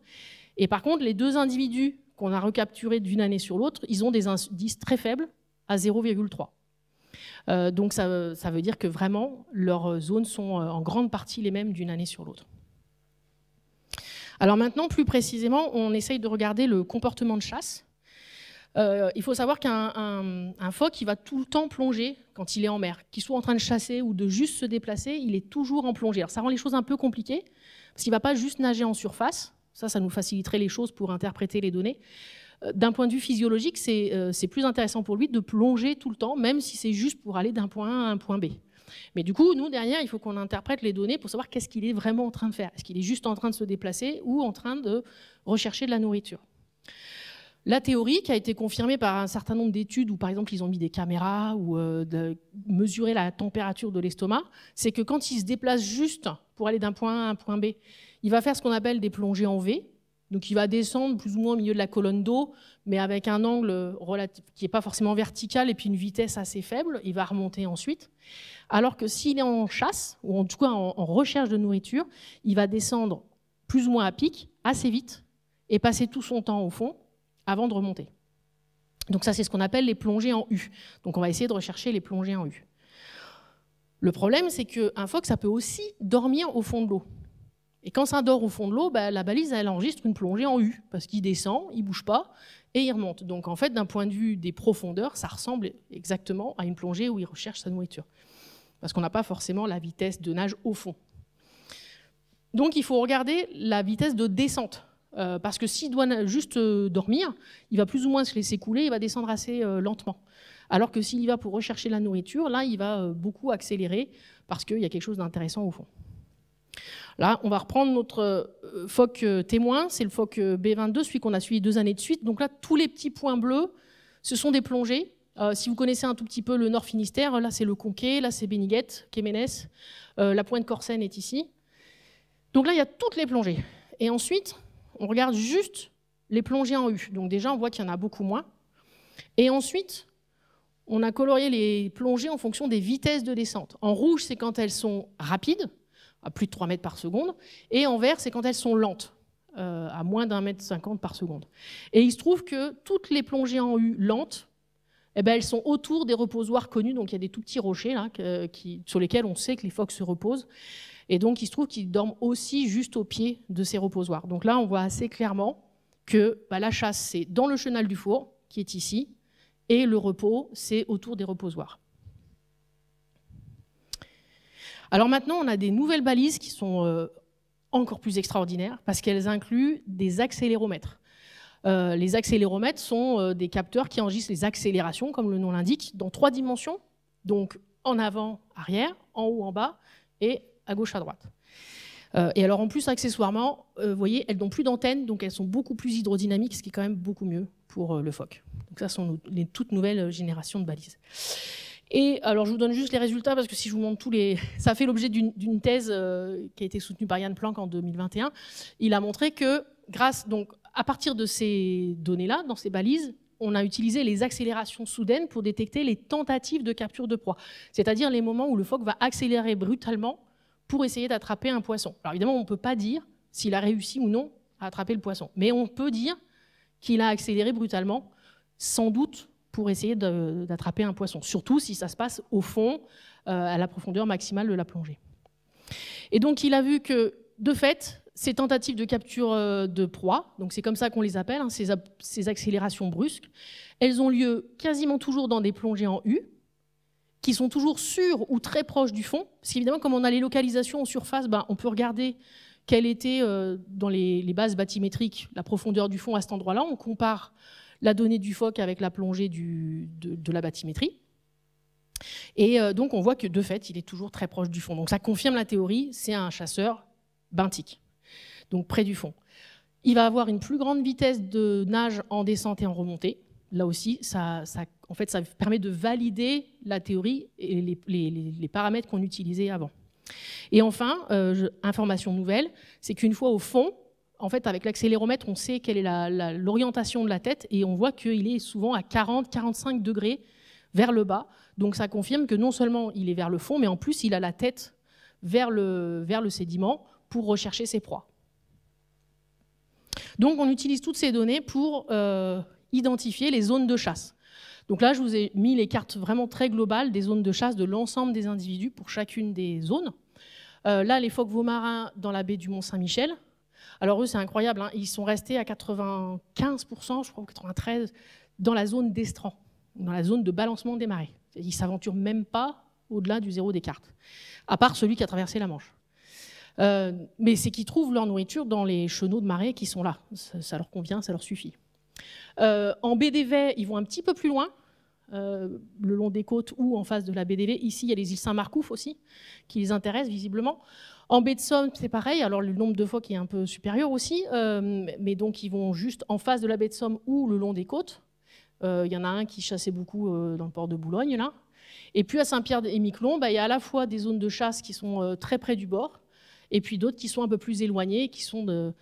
Et par contre, les 2 individus qu'on a recapturés d'une année sur l'autre, ils ont des indices très faibles, à 0,3. Donc ça veut dire que vraiment, leurs zones sont en grande partie les mêmes d'une année sur l'autre. Alors maintenant, plus précisément, on essaye de regarder le comportement de chasse. Il faut savoir qu'un phoque, il va tout le temps plonger quand il est en mer. Qu'il soit en train de chasser ou de juste se déplacer, il est toujours en plongée. Alors ça rend les choses un peu compliquées, parce qu'il ne va pas juste nager en surface. Ça nous faciliterait les choses pour interpréter les données. D'un point de vue physiologique, c'est plus intéressant pour lui de plonger tout le temps, même si c'est juste pour aller d'un point A à un point B. Mais du coup, nous, derrière, il faut qu'on interprète les données pour savoir qu'est-ce qu'il est vraiment en train de faire. Est-ce qu'il est juste en train de se déplacer ou en train de rechercher de la nourriture? La théorie, qui a été confirmée par un certain nombre d'études où, par exemple, ils ont mis des caméras ou de mesurer la température de l'estomac, c'est que quand il se déplace juste pour aller d'un point A à un point B, il va faire ce qu'on appelle des plongées en V. Donc, il va descendre plus ou moins au milieu de la colonne d'eau, mais avec un angle qui n'est pas forcément vertical et puis une vitesse assez faible. Il va remonter ensuite. Alors que s'il est en chasse, ou en tout cas en recherche de nourriture, il va descendre plus ou moins à pic, assez vite, et passer tout son temps au fond avant de remonter. Donc ça, c'est ce qu'on appelle les plongées en U. Donc on va essayer de rechercher les plongées en U. Le problème, c'est qu'un phoque, ça peut aussi dormir au fond de l'eau. Et quand ça dort au fond de l'eau, la balise, elle enregistre une plongée en U, parce qu'il descend, il ne bouge pas, et il remonte. Donc en fait, d'un point de vue des profondeurs, ça ressemble exactement à une plongée où il recherche sa nourriture. Parce qu'on n'a pas forcément la vitesse de nage au fond. Donc il faut regarder la vitesse de descente. Parce que s'il doit juste dormir, il va plus ou moins se laisser couler, il va descendre assez lentement. Alors que s'il y va pour rechercher la nourriture, là, il va beaucoup accélérer parce qu'il y a quelque chose d'intéressant au fond. Là, on va reprendre notre phoque témoin, c'est le phoque B22, celui qu'on a suivi 2 années de suite. Donc là, tous les petits points bleus, ce sont des plongées. Si vous connaissez un tout petit peu le Nord Finistère, là, c'est le Conquet, là, c'est Béniguette, Quéménès, la Pointe Corsen est ici. Donc là, il y a toutes les plongées. Et ensuite, on regarde juste les plongées en U. Donc déjà, on voit qu'il y en a beaucoup moins. Et ensuite, on a colorié les plongées en fonction des vitesses de descente. En rouge, c'est quand elles sont rapides, à plus de 3 mètres par seconde. Et en vert, c'est quand elles sont lentes, à moins d'1,50 m par seconde. Et il se trouve que toutes les plongées en U lentes, eh ben, elles sont autour des reposoirs connus. Donc il y a des tout petits rochers là, sur lesquels on sait que les phoques se reposent. Et donc il se trouve qu'ils dorment aussi juste au pied de ces reposoirs. Donc là, on voit assez clairement que la chasse, c'est dans le chenal du four, qui est ici, et le repos, c'est autour des reposoirs. Alors maintenant, on a des nouvelles balises qui sont encore plus extraordinaires parce qu'elles incluent des accéléromètres. Les accéléromètres sont des capteurs qui enregistrent les accélérations, comme le nom l'indique, dans 3 dimensions, donc en avant, arrière, en haut, en bas, et à gauche, à droite. Et alors en plus, accessoirement, vous voyez, elles n'ont plus d'antenne, donc elles sont beaucoup plus hydrodynamiques, ce qui est quand même beaucoup mieux pour le phoque. Donc ça sont les toutes nouvelles générations de balises. Et alors je vous donne juste les résultats, parce que si je vous montre tous les... Ça fait l'objet d'une thèse qui a été soutenue par Yann Planck en 2021. Il a montré que grâce, donc, à partir de ces données-là, dans ces balises, on a utilisé les accélérations soudaines pour détecter les tentatives de capture de proie, c'est-à-dire les moments où le phoque va accélérer brutalement pour essayer d'attraper un poisson. Alors évidemment, on ne peut pas dire s'il a réussi ou non à attraper le poisson, mais on peut dire qu'il a accéléré brutalement, sans doute pour essayer d'attraper un poisson, surtout si ça se passe au fond, à la profondeur maximale de la plongée. Et donc il a vu que, de fait, ces tentatives de capture de proie, donc c'est comme ça qu'on les appelle, hein, ces accélérations brusques, elles ont lieu quasiment toujours dans des plongées en U, qui sont toujours sur ou très proches du fond, parce qu'évidemment, comme on a les localisations en surface, on peut regarder quelle était, dans les bases bathymétriques, la profondeur du fond à cet endroit-là. On compare la donnée du phoque avec la plongée de la bathymétrie. Et donc, on voit que, de fait, il est toujours très proche du fond. Donc, ça confirme la théorie, c'est un chasseur benthique, donc près du fond. Il va avoir une plus grande vitesse de nage en descente et en remontée. Là aussi, ça permet de valider la théorie et les paramètres qu'on utilisait avant. Et enfin, information nouvelle, c'est qu'une fois au fond, en fait, avec l'accéléromètre, on sait quelle est l'orientation de la tête et on voit qu'il est souvent à 40-45 degrés vers le bas. Donc ça confirme que non seulement il est vers le fond, mais en plus, il a la tête vers le sédiment pour rechercher ses proies. Donc on utilise toutes ces données pour identifier les zones de chasse. Donc là, je vous ai mis les cartes vraiment très globales des zones de chasse de l'ensemble des individus pour chacune des zones. Là, les phoques veaux-marins dans la baie du Mont-Saint-Michel. Alors eux, c'est incroyable, hein, ils sont restés à 95%, je crois, ou 93%, dans la zone d'estran, dans la zone de balancement des marées. Ils ne s'aventurent même pas au-delà du zéro des cartes, à part celui qui a traversé la Manche. Mais c'est qu'ils trouvent leur nourriture dans les chenaux de marée qui sont là. Ça leur convient, ça leur suffit. En baie d'Évez, ils vont un petit peu plus loin, le long des côtes ou en face de la baie d'Évez. Ici, il y a les îles Saint-Marcouf aussi, qui les intéressent visiblement. En baie de Somme, c'est pareil. Alors, le nombre de phoques est un peu supérieur aussi, mais donc ils vont juste en face de la baie de Somme ou le long des côtes. Il y en a un qui chassait beaucoup dans le port de Boulogne, là. Et puis à Saint-Pierre-et-Miquelon, il y a à la fois des zones de chasse qui sont très près du bord, et puis d'autres qui sont un peu plus éloignées, qui sont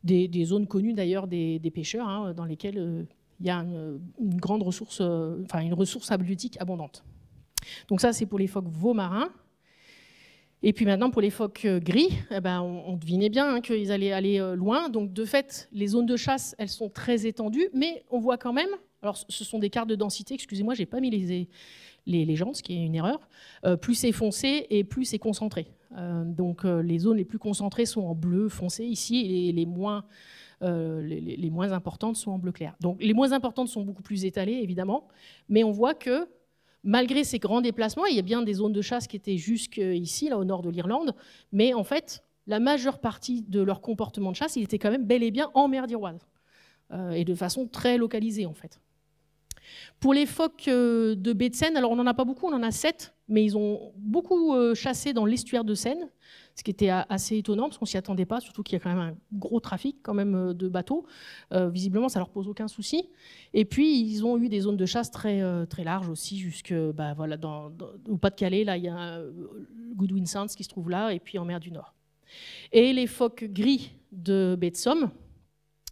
des zones connues d'ailleurs des pêcheurs, hein, dans lesquelles il y a une grande ressource, une ressource halieutique abondante. Donc ça, c'est pour les phoques veaux-marins. Et puis maintenant, pour les phoques gris, on devinait bien hein, qu'ils allaient aller loin. Donc de fait, les zones de chasse, elles sont très étendues, mais on voit quand même, alors ce sont des cartes de densité, excusez-moi, je n'ai pas mis les légendes, ce qui est une erreur, plus c'est foncé et plus c'est concentré. Donc les zones les plus concentrées sont en bleu foncé ici, et les moins importantes sont en bleu clair. Donc les moins importantes sont beaucoup plus étalées, évidemment, mais on voit que malgré ces grands déplacements, il y a bien des zones de chasse qui étaient jusqu'ici, là au nord de l'Irlande, mais en fait, la majeure partie de leur comportement de chasse, il était quand même bel et bien en mer d'Iroise, et de façon très localisée en fait. Pour les phoques de baie de Seine, alors on n'en a pas beaucoup, on en a 7, mais ils ont beaucoup chassé dans l'estuaire de Seine, ce qui était assez étonnant, parce qu'on ne s'y attendait pas, surtout qu'il y a quand même un gros trafic quand même, de bateaux. Visiblement, ça ne leur pose aucun souci. Et puis, ils ont eu des zones de chasse très, très larges aussi, jusque voilà, au Pas-de-Calais, là, il y a Goodwin Sands qui se trouve là, et puis en mer du Nord. Et les phoques gris de baie de Somme,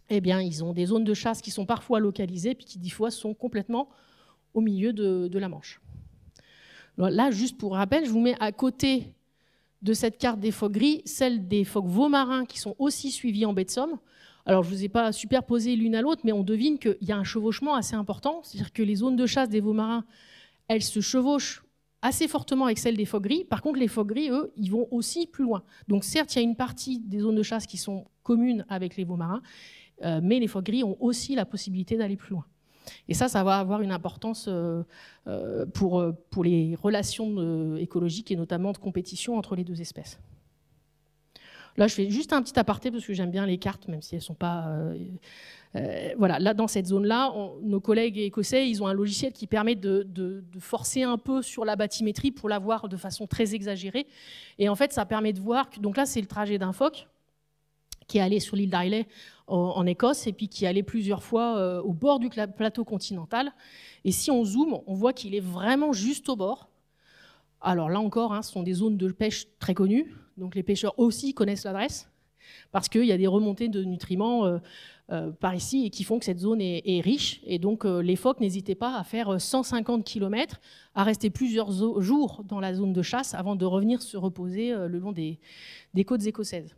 eh bien, ils ont des zones de chasse qui sont parfois localisées, puis qui, des fois, sont complètement au milieu de la Manche. Alors là, juste pour rappel, je vous mets à côté de cette carte des phoques gris, celle des phoques veaux marins qui sont aussi suivis en baie de Somme. Alors, je ne vous ai pas superposé l'une à l'autre, mais on devine qu'il y a un chevauchement assez important. C'est-à-dire que les zones de chasse des veaux marins, elles se chevauchent assez fortement avec celles des phoques gris. Par contre, les phoques gris, eux, ils vont aussi plus loin. Donc, certes, il y a une partie des zones de chasse qui sont communes avec les veaux marins, mais les phoques gris ont aussi la possibilité d'aller plus loin. Et ça va avoir une importance pour les relations écologiques et notamment de compétition entre les deux espèces. Là, je fais juste un petit aparté parce que j'aime bien les cartes, même si elles ne sont pas... voilà, là, dans cette zone-là, nos collègues écossais, ils ont un logiciel qui permet de forcer un peu sur la bathymétrie pour la voir de façon très exagérée. Et en fait, ça permet de voir... Donc là, c'est le trajet d'un phoque qui est allé sur l'île d'Islay en Écosse et puis qui est allé plusieurs fois au bord du plateau continental. Et si on zoome, on voit qu'il est vraiment juste au bord. Alors là encore, ce sont des zones de pêche très connues. Donc les pêcheurs aussi connaissent l'adresse parce qu'il y a des remontées de nutriments par ici et qui font que cette zone est riche. Et donc les phoques, n'hésitez pas à faire 150 km, à rester plusieurs jours dans la zone de chasse avant de revenir se reposer le long des côtes écossaises.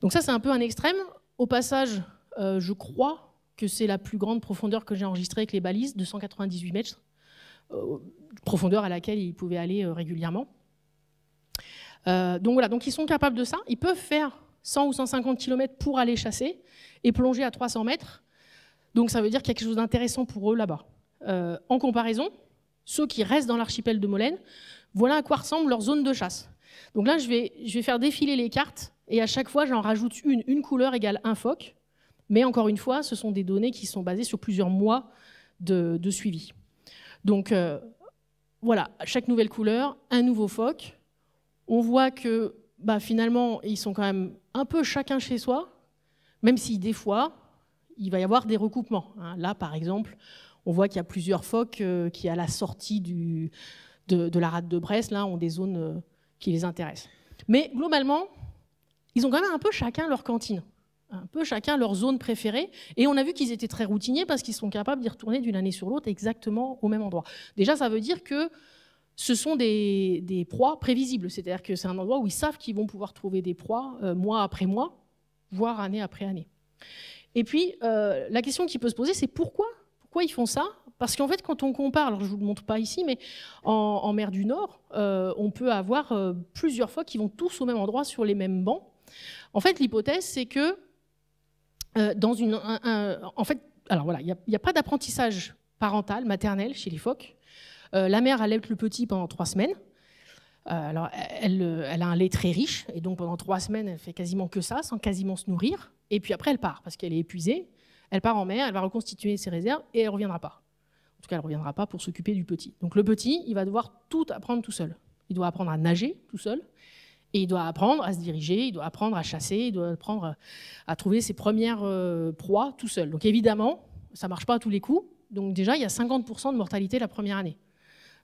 Donc ça, c'est un peu un extrême. Au passage, je crois que c'est la plus grande profondeur que j'ai enregistrée avec les balises, 298 mètres, profondeur à laquelle ils pouvaient aller régulièrement. Donc voilà, donc ils sont capables de ça. Ils peuvent faire 100 ou 150 km pour aller chasser et plonger à 300 mètres. Donc ça veut dire qu'il y a quelque chose d'intéressant pour eux là-bas. En comparaison, ceux qui restent dans l'archipel de Molène, voilà à quoi ressemble leur zone de chasse. Donc là, je vais faire défiler les cartes et à chaque fois, j'en rajoute une couleur égale un phoque. Mais encore une fois, ce sont des données qui sont basées sur plusieurs mois de suivi. Donc voilà, chaque nouvelle couleur, un nouveau phoque. On voit que finalement, ils sont quand même un peu chacun chez soi, même si des fois, il va y avoir des recoupements. Là, par exemple, on voit qu'il y a plusieurs phoques qui, à la sortie de la rade de Brest, là, ont des zones qui les intéressent. Mais globalement, ils ont quand même un peu chacun leur cantine, un peu chacun leur zone préférée. Et on a vu qu'ils étaient très routiniers parce qu'ils sont capables d'y retourner d'une année sur l'autre exactement au même endroit. Déjà, ça veut dire que ce sont des proies prévisibles. C'est-à-dire que c'est un endroit où ils savent qu'ils vont pouvoir trouver des proies mois après mois, voire année après année. Et puis, la question qui peut se poser, c'est pourquoi ils font ça? Parce qu'en fait, quand on compare, alors je ne vous le montre pas ici, mais en mer du Nord, on peut avoir plusieurs phoques qui vont tous au même endroit sur les mêmes bancs. En fait, l'hypothèse, c'est que en fait, alors voilà, il n'y a pas d'apprentissage parental, maternel chez les phoques. La mère allaite le petit pendant 3 semaines. Alors, elle a un lait très riche, et donc pendant 3 semaines, elle fait quasiment que ça, sans quasiment se nourrir. Et puis après, elle part, parce qu'elle est épuisée. Elle part en mer, elle va reconstituer ses réserves, et elle ne reviendra pas. En tout cas, elle ne reviendra pas pour s'occuper du petit. Donc le petit, il va devoir tout apprendre tout seul. Il doit apprendre à nager tout seul, et il doit apprendre à se diriger, il doit apprendre à chasser, il doit apprendre à trouver ses premières proies tout seul. Donc évidemment, ça ne marche pas à tous les coups. Donc déjà, il y a 50% de mortalité la première année.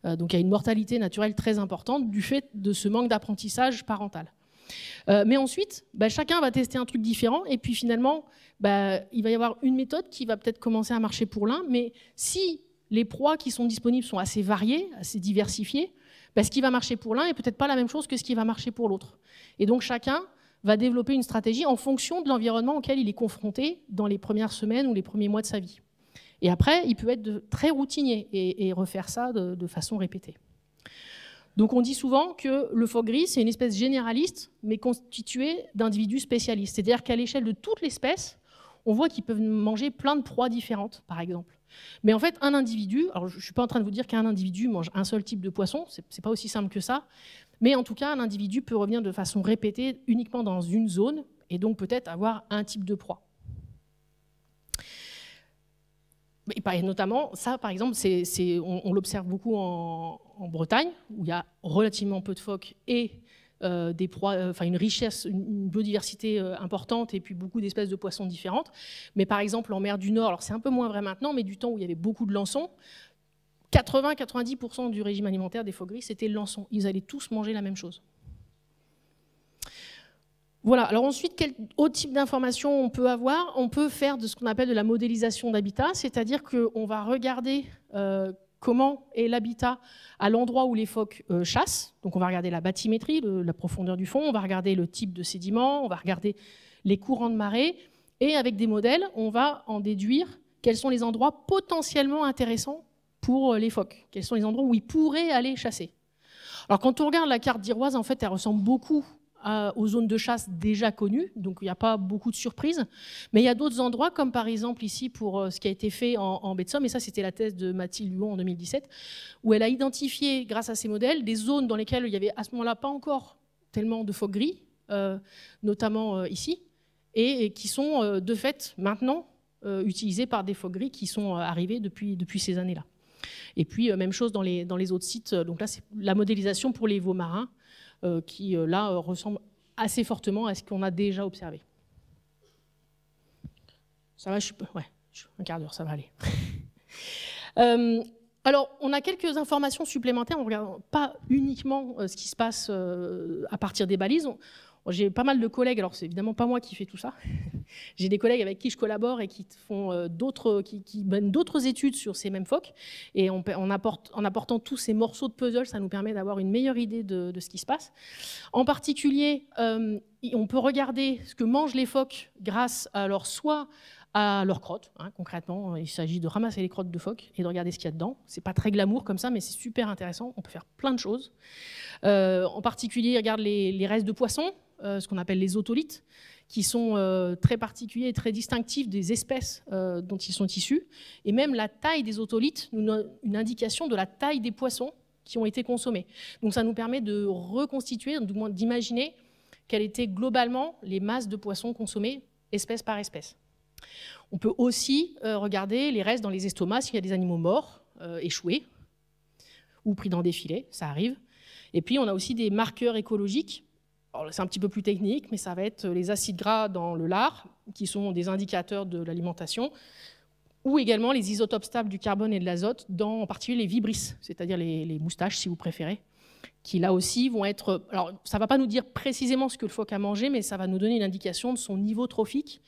Donc il y a une mortalité naturelle très importante du fait de ce manque d'apprentissage parental. Mais ensuite, chacun va tester un truc différent et puis finalement, il va y avoir une méthode qui va peut-être commencer à marcher pour l'un, mais si les proies qui sont disponibles sont assez variées, assez diversifiées, ce qui va marcher pour l'un n'est peut-être pas la même chose que ce qui va marcher pour l'autre. Et donc chacun va développer une stratégie en fonction de l'environnement auquel il est confronté dans les premières semaines ou les premiers mois de sa vie. Et après, il peut être très routinier et refaire ça de façon répétée. Donc on dit souvent que le phoque gris, c'est une espèce généraliste, mais constituée d'individus spécialistes. C'est-à-dire qu'à l'échelle de toute l'espèce, on voit qu'ils peuvent manger plein de proies différentes, par exemple. Mais en fait, un individu, alors je ne suis pas en train de vous dire qu'un individu mange un seul type de poisson, ce n'est pas aussi simple que ça, mais en tout cas, un individu peut revenir de façon répétée uniquement dans une zone, et donc peut-être avoir un type de proie. Et notamment, ça, par exemple, on l'observe beaucoup en Bretagne, où il y a relativement peu de phoques et des proies, une richesse, une biodiversité importante et puis beaucoup d'espèces de poissons différentes. Mais par exemple, en mer du Nord, alors c'est un peu moins vrai maintenant, mais du temps où il y avait beaucoup de lançons, 80-90% du régime alimentaire des phoques gris, c'était le lançon. Ils allaient tous manger la même chose. Voilà, alors ensuite, quel autre type d'informations on peut avoir? On peut faire de ce qu'on appelle de la modélisation d'habitat, c'est-à-dire qu'on va regarder comment est l'habitat à l'endroit où les phoques chassent. Donc on va regarder la bathymétrie, la profondeur du fond, on va regarder le type de sédiments, on va regarder les courants de marée, et avec des modèles, on va en déduire quels sont les endroits potentiellement intéressants pour les phoques, quels sont les endroits où ils pourraient aller chasser. Alors quand on regarde la carte d'Iroise, en fait, elle ressemble beaucoup aux zones de chasse déjà connues, donc il n'y a pas beaucoup de surprises. Mais il y a d'autres endroits, comme par exemple ici pour ce qui a été fait en baie de Somme, et ça c'était la thèse de Mathilde Huon en 2017, où elle a identifié, grâce à ces modèles, des zones dans lesquelles il n'y avait à ce moment-là pas encore tellement de phoques gris, notamment ici, et qui sont de fait maintenant utilisés par des phoques gris qui sont arrivés depuis ces années-là. Et puis même chose dans les autres sites, donc là c'est la modélisation pour les veaux marins, qui, là, ressemble assez fortement à ce qu'on a déjà observé. Ça va, ouais, un quart d'heure, ça va aller. Alors, on a quelques informations supplémentaires. On ne regarde pas uniquement ce qui se passe à partir des balises. J'ai pas mal de collègues, alors c'est évidemment pas moi qui fais tout ça. J'ai des collègues avec qui je collabore et qui font qui mènent d'autres études sur ces mêmes phoques. Et en apportant tous ces morceaux de puzzle, ça nous permet d'avoir une meilleure idée de ce qui se passe. En particulier, on peut regarder ce que mangent les phoques grâce à soit à leurs crottes. Hein, concrètement, il s'agit de ramasser les crottes de phoques et de regarder ce qu'il y a dedans. C'est pas très glamour comme ça, mais c'est super intéressant. On peut faire plein de choses. En particulier, regarde les restes de poissons, ce qu'on appelle les otolithes, qui sont très particuliers et très distinctifs des espèces dont ils sont issus. Et même la taille des otolithes nous donne une indication de la taille des poissons qui ont été consommés. Donc ça nous permet de reconstituer, d'imaginer quelles étaient globalement les masses de poissons consommées espèce par espèce. On peut aussi regarder les restes dans les estomacs s'il y a des animaux morts, échoués, ou pris dans des filets, ça arrive. Et puis on a aussi des marqueurs écologiques. C'est un petit peu plus technique, mais ça va être les acides gras dans le lard, qui sont des indicateurs de l'alimentation, ou également les isotopes stables du carbone et de l'azote, en particulier les vibrisses, c'est-à-dire les moustaches, si vous préférez, qui là aussi vont être... Alors, ça ne va pas nous dire précisément ce que le phoque a mangé, mais ça va nous donner une indication de son niveau trophique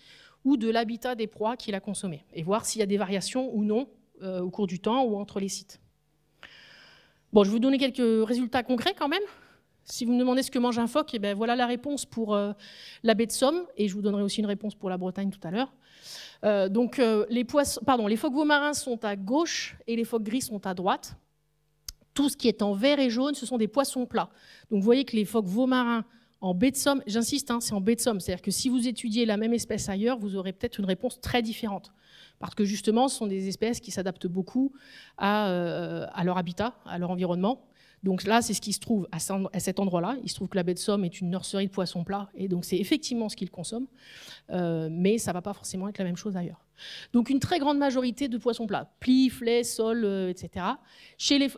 ou de l'habitat des proies qu'il a consommé, et voir s'il y a des variations ou non au cours du temps ou entre les sites. Bon, je vais vous donner quelques résultats concrets quand même. Si vous me demandez ce que mange un phoque, eh bien, voilà la réponse pour la baie de Somme, et je vous donnerai aussi une réponse pour la Bretagne tout à l'heure. Les phoques veaux marins sont à gauche et les phoques gris sont à droite. Tout ce qui est en vert et jaune, ce sont des poissons plats. Donc vous voyez que les phoques veaux marins en baie de Somme, j'insiste, hein, c'est en baie de Somme, c'est-à-dire que si vous étudiez la même espèce ailleurs, vous aurez peut-être une réponse très différente. Parce que justement, ce sont des espèces qui s'adaptent beaucoup à leur habitat, à leur environnement. Donc là, c'est ce qui se trouve à cet endroit-là. Il se trouve que la baie de Somme est une nurserie de poissons plats, et donc c'est effectivement ce qu'ils consomment, mais ça ne va pas forcément être la même chose ailleurs. Donc une très grande majorité de poissons plats, plis, flets, sols, etc.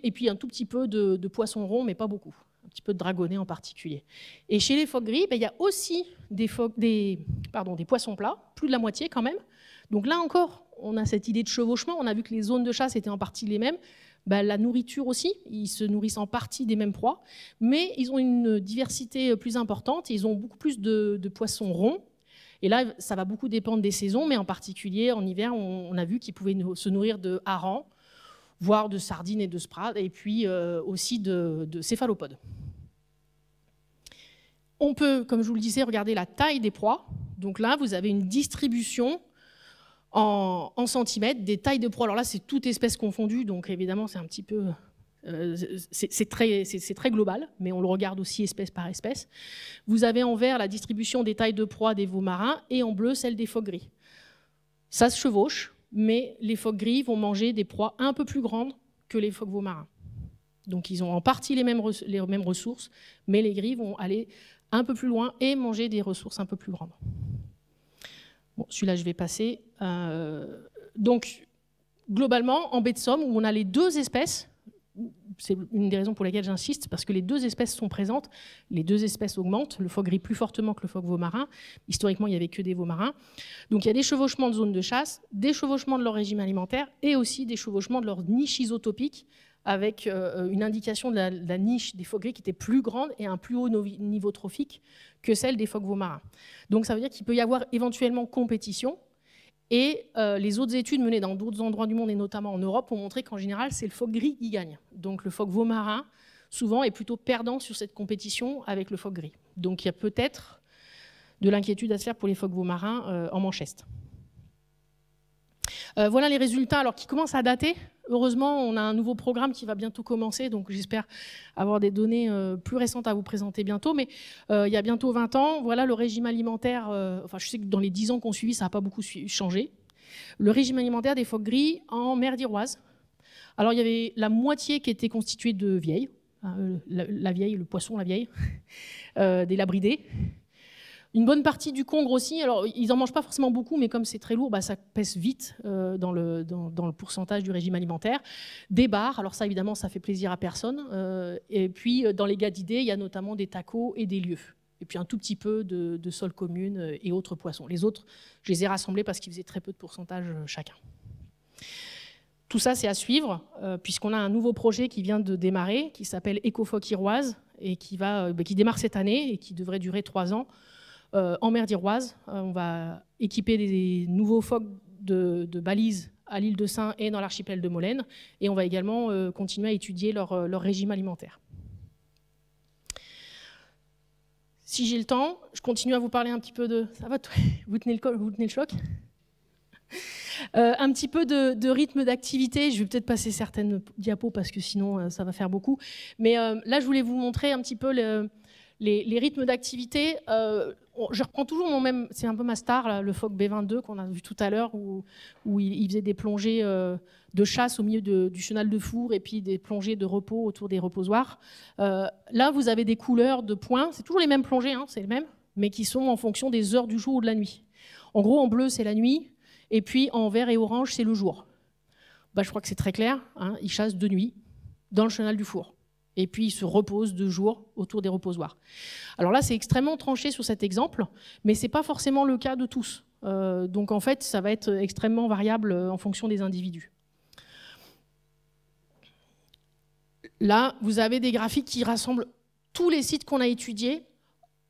Et puis un tout petit peu de poissons ronds, mais pas beaucoup. Un petit peu de dragonnet en particulier. Et chez les phoques gris, il y a aussi des poissons plats, plus de la moitié quand même. Donc là encore, on a cette idée de chevauchement. On a vu que les zones de chasse étaient en partie les mêmes. La nourriture aussi, ils se nourrissent en partie des mêmes proies, mais ils ont une diversité plus importante et ils ont beaucoup plus de poissons ronds. Et là, ça va beaucoup dépendre des saisons, mais en particulier en hiver, on a vu qu'ils pouvaient se nourrir de harengs, voire de sardines et de sprades, et puis aussi de céphalopodes. On peut, comme je vous le disais, regarder la taille des proies. Donc là, vous avez une distribution en centimètres des tailles de proies. Alors là, c'est toute espèce confondue, donc évidemment, c'est un petit peu... c'est très global, mais on le regarde aussi espèce par espèce. Vous avez en vert la distribution des tailles de proies des veaux marins et en bleu celle des phoques gris. Ça se chevauche, mais les phoques gris vont manger des proies un peu plus grandes que les phoques veaux marins. Donc ils ont en partie les mêmes ressources, mais les gris vont aller un peu plus loin et manger des ressources un peu plus grandes. Bon, celui-là, je vais passer. Donc, globalement, en baie de Somme, où on a les deux espèces, c'est une des raisons pour lesquelles j'insiste, parce que les deux espèces sont présentes, les deux espèces augmentent, le phoque gris plus fortement que le phoque veau marin. Historiquement, il n'y avait que des veaux marins. Donc, il y a des chevauchements de zones de chasse, des chevauchements de leur régime alimentaire et aussi des chevauchements de leur niche isotopique, avec une indication de la niche des phoques gris qui était plus grande et un plus haut niveau trophique que celle des phoques veaux marins. Donc ça veut dire qu'il peut y avoir éventuellement compétition, Et les autres études menées dans d'autres endroits du monde, et notamment en Europe, ont montré qu'en général, c'est le phoque gris qui gagne. Donc le phoque veau marin, souvent, est plutôt perdant sur cette compétition avec le phoque gris. Donc il y a peut-être de l'inquiétude à se faire pour les phoques veau marins en Manche-Est. Voilà les résultats alors, qui commencent à dater. Heureusement, on a un nouveau programme qui va bientôt commencer, donc j'espère avoir des données plus récentes à vous présenter bientôt. Mais il y a bientôt 20 ans, voilà le régime alimentaire. Enfin, je sais que dans les 10 ans qu'on suivi, ça n'a pas beaucoup changé. Le régime alimentaire des phoques gris en mer d'Iroise. Alors, il y avait la moitié qui était constituée de vieilles, la vieille, le poisson, la vieille, des labridés. Une bonne partie du congre aussi, alors ils n'en mangent pas forcément beaucoup, mais comme c'est très lourd, ça pèse vite dans le pourcentage du régime alimentaire. Des bars, alors ça évidemment ça fait plaisir à personne. Et puis dans les gadidés, il y a notamment des tacos et des lieux. Et puis un tout petit peu de soles communes et autres poissons. Les autres, je les ai rassemblés parce qu'ils faisaient très peu de pourcentage chacun. Tout ça, c'est à suivre, puisqu'on a un nouveau projet qui vient de démarrer, qui s'appelle Écophoque Iroise, et qui démarre cette année et qui devrait durer 3 ans. En mer d'Iroise, on va équiper des nouveaux phoques de balises à l'île de Sein et dans l'archipel de Molène, et on va également continuer à étudier leur régime alimentaire. Si j'ai le temps, je continue à vous parler un petit peu de... Ça va, vous tenez le choc? Un petit peu de rythme d'activité. Je vais peut-être passer certaines diapos parce que sinon ça va faire beaucoup. Mais là, je voulais vous montrer un petit peu les rythmes d'activité. Je reprends toujours mon même, c'est un peu ma star, là, le phoque B22 qu'on a vu tout à l'heure, où il faisait des plongées de chasse au milieu du chenal de four et puis des plongées de repos autour des reposoirs. Là, vous avez des couleurs de points, c'est toujours les mêmes plongées, hein, c'est les mêmes, mais qui sont en fonction des heures du jour ou de la nuit. En gros, en bleu, c'est la nuit, et puis en vert et orange, c'est le jour. Je crois que c'est très clair, hein, ils chassent de nuit dans le chenal du four. Et puis, ils se reposent de jour autour des reposoirs. Alors là, c'est extrêmement tranché sur cet exemple, mais ce n'est pas forcément le cas de tous. Donc, en fait, ça va être extrêmement variable en fonction des individus. Là, vous avez des graphiques qui rassemblent tous les sites qu'on a étudiés.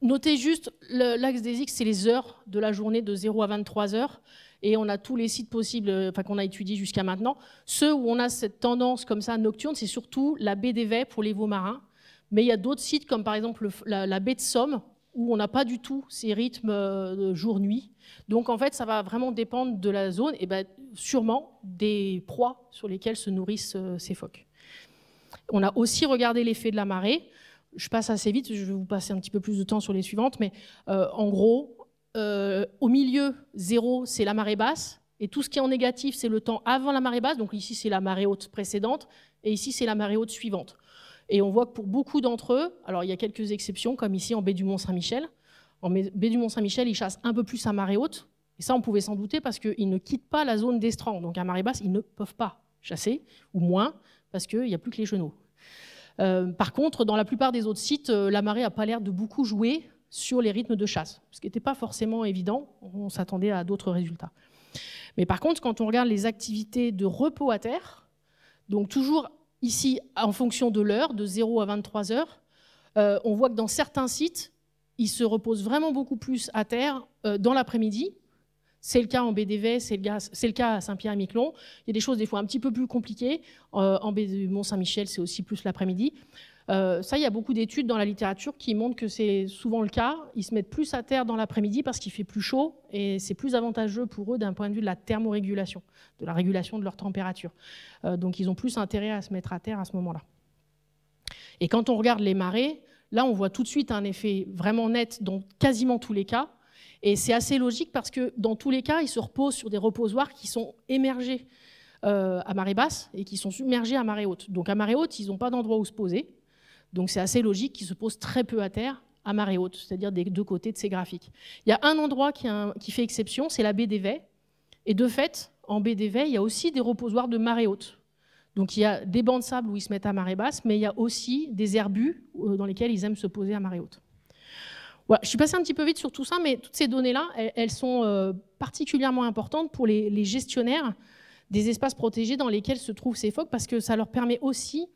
Notez juste, l'axe des X, c'est les heures de la journée de 0 à 23 heures. Et on a tous les sites possibles qu'on a étudiés jusqu'à maintenant. Ceux où on a cette tendance comme ça nocturne, c'est surtout la baie d'Évey pour les veaux marins. Mais il y a d'autres sites comme par exemple la baie de Somme où on n'a pas du tout ces rythmes de jour-nuit. Donc en fait, ça va vraiment dépendre de la zone et sûrement des proies sur lesquelles se nourrissent ces phoques. On a aussi regardé l'effet de la marée. Je passe assez vite, je vais vous passer un petit peu plus de temps sur les suivantes, mais en gros, au milieu, 0, c'est la marée basse, et tout ce qui est en négatif, c'est le temps avant la marée basse, donc ici c'est la marée haute précédente, et ici c'est la marée haute suivante. Et on voit que pour beaucoup d'entre eux, alors il y a quelques exceptions, comme ici en baie du Mont-Saint-Michel, en baie du Mont-Saint-Michel, ils chassent un peu plus à marée haute, et ça on pouvait s'en douter parce qu'ils ne quittent pas la zone d'estran, donc à marée basse, ils ne peuvent pas chasser, ou moins, parce qu'il n'y a plus que les chenaux. Par contre, dans la plupart des autres sites, la marée n'a pas l'air de beaucoup jouer sur les rythmes de chasse, ce qui n'était pas forcément évident, on s'attendait à d'autres résultats. Mais par contre, quand on regarde les activités de repos à terre, donc toujours ici en fonction de l'heure, de 0 à 23 heures, on voit que dans certains sites, ils se reposent vraiment beaucoup plus à terre dans l'après-midi. C'est le cas en baie d'Évey, c'est le cas à Saint-Pierre-et-Miquelon. Il y a des choses des fois un petit peu plus compliquées. En baie du Mont-Saint-Michel, c'est aussi plus l'après-midi. Ça, il y a beaucoup d'études dans la littérature qui montrent que c'est souvent le cas. Ils se mettent plus à terre dans l'après-midi parce qu'il fait plus chaud et c'est plus avantageux pour eux d'un point de vue de la thermorégulation, de la régulation de leur température. Donc ils ont plus intérêt à se mettre à terre à ce moment-là. Et quand on regarde les marées, là on voit tout de suite un effet vraiment net dans quasiment tous les cas. Et c'est assez logique parce que dans tous les cas, ils se reposent sur des reposoirs qui sont émergés à marée basse et qui sont submergés à marée haute. Donc à marée haute, ils n'ont pas d'endroit où se poser. Donc c'est assez logique qu'ils se posent très peu à terre à marée haute, c'est-à-dire des deux côtés de ces graphiques. Il y a un endroit qui fait exception, c'est la baie d'Évey. Et de fait, en baie d'Évey, il y a aussi des reposoirs de marée haute. Donc il y a des bancs de sable où ils se mettent à marée basse, mais il y a aussi des herbus dans lesquels ils aiment se poser à marée haute. Voilà, je suis passée un petit peu vite sur tout ça, mais toutes ces données-là, elles sont particulièrement importantes pour les gestionnaires des espaces protégés dans lesquels se trouvent ces phoques, parce que ça leur permet aussi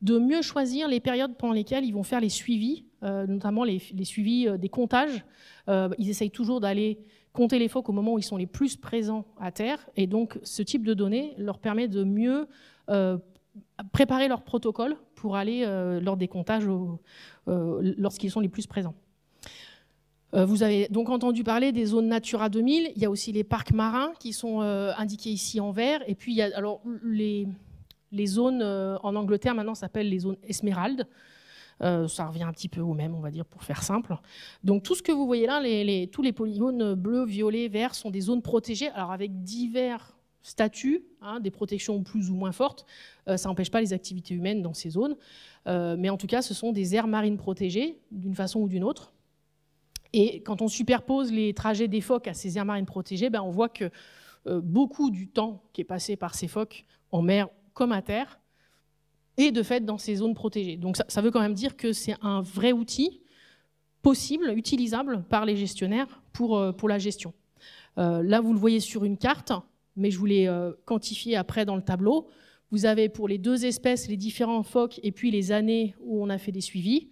de mieux choisir les périodes pendant lesquelles ils vont faire les suivis, notamment les suivis des comptages. Ils essayent toujours d'aller compter les phoques au moment où ils sont les plus présents à terre. Et donc, ce type de données leur permet de mieux préparer leur protocole pour aller lors des comptages lorsqu'ils sont les plus présents. Vous avez donc entendu parler des zones Natura 2000. Il y a aussi les parcs marins qui sont indiqués ici en vert. Et puis, il y a alors, les zones en Angleterre, maintenant, s'appellent les zones Esmeralda. Ça revient un petit peu au même, on va dire, pour faire simple. Donc tout ce que vous voyez là, tous les polygones bleus, violets, verts, sont des zones protégées, alors avec divers statuts, hein, des protections plus ou moins fortes. Ça n'empêche pas les activités humaines dans ces zones. Mais en tout cas, ce sont des aires marines protégées, d'une façon ou d'une autre. Et quand on superpose les trajets des phoques à ces aires marines protégées, on voit que beaucoup du temps qui est passé par ces phoques en mer comme à terre, et de fait dans ces zones protégées. Donc ça veut quand même dire que c'est un vrai outil possible, utilisable par les gestionnaires pour la gestion. Là, vous le voyez sur une carte, mais je vous l'ai quantifié après dans le tableau. Vous avez pour les deux espèces les différents phoques et puis les années où on a fait des suivis.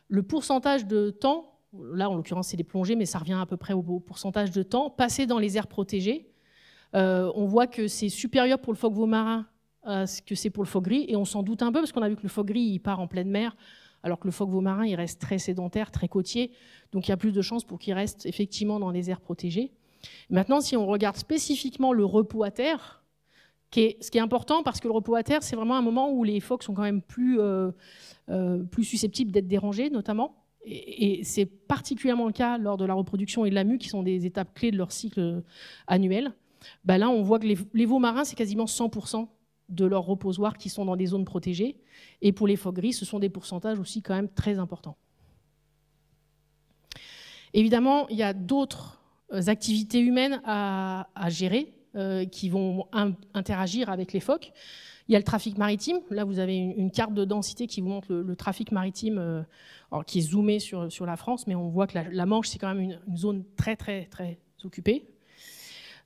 Le pourcentage de temps, là en l'occurrence c'est des plongées, mais ça revient à peu près au pourcentage de temps, passé dans les aires protégées. On voit que c'est supérieur pour le phoque veau marin ce que c'est pour le phoque gris, et on s'en doute un peu parce qu'on a vu que le phoque gris il part en pleine mer, alors que le phoque veau marin il reste très sédentaire, très côtier, donc il y a plus de chances pour qu'il reste effectivement dans les aires protégées. Maintenant, si on regarde spécifiquement le repos à terre, ce qui est important parce que le repos à terre c'est vraiment un moment où les phoques sont quand même plus susceptibles d'être dérangés notamment, et c'est particulièrement le cas lors de la reproduction et de la mue qui sont des étapes clés de leur cycle annuel. Là on voit que les veaux marins c'est quasiment 100% de leurs reposoirs qui sont dans des zones protégées. Et pour les phoques gris, ce sont des pourcentages aussi quand même très importants. Évidemment, il y a d'autres activités humaines à gérer qui vont interagir avec les phoques. Il y a le trafic maritime. Là, vous avez une carte de densité qui vous montre le trafic maritime qui est zoomé sur la France, mais on voit que la Manche, c'est quand même une zone très, très, très occupée.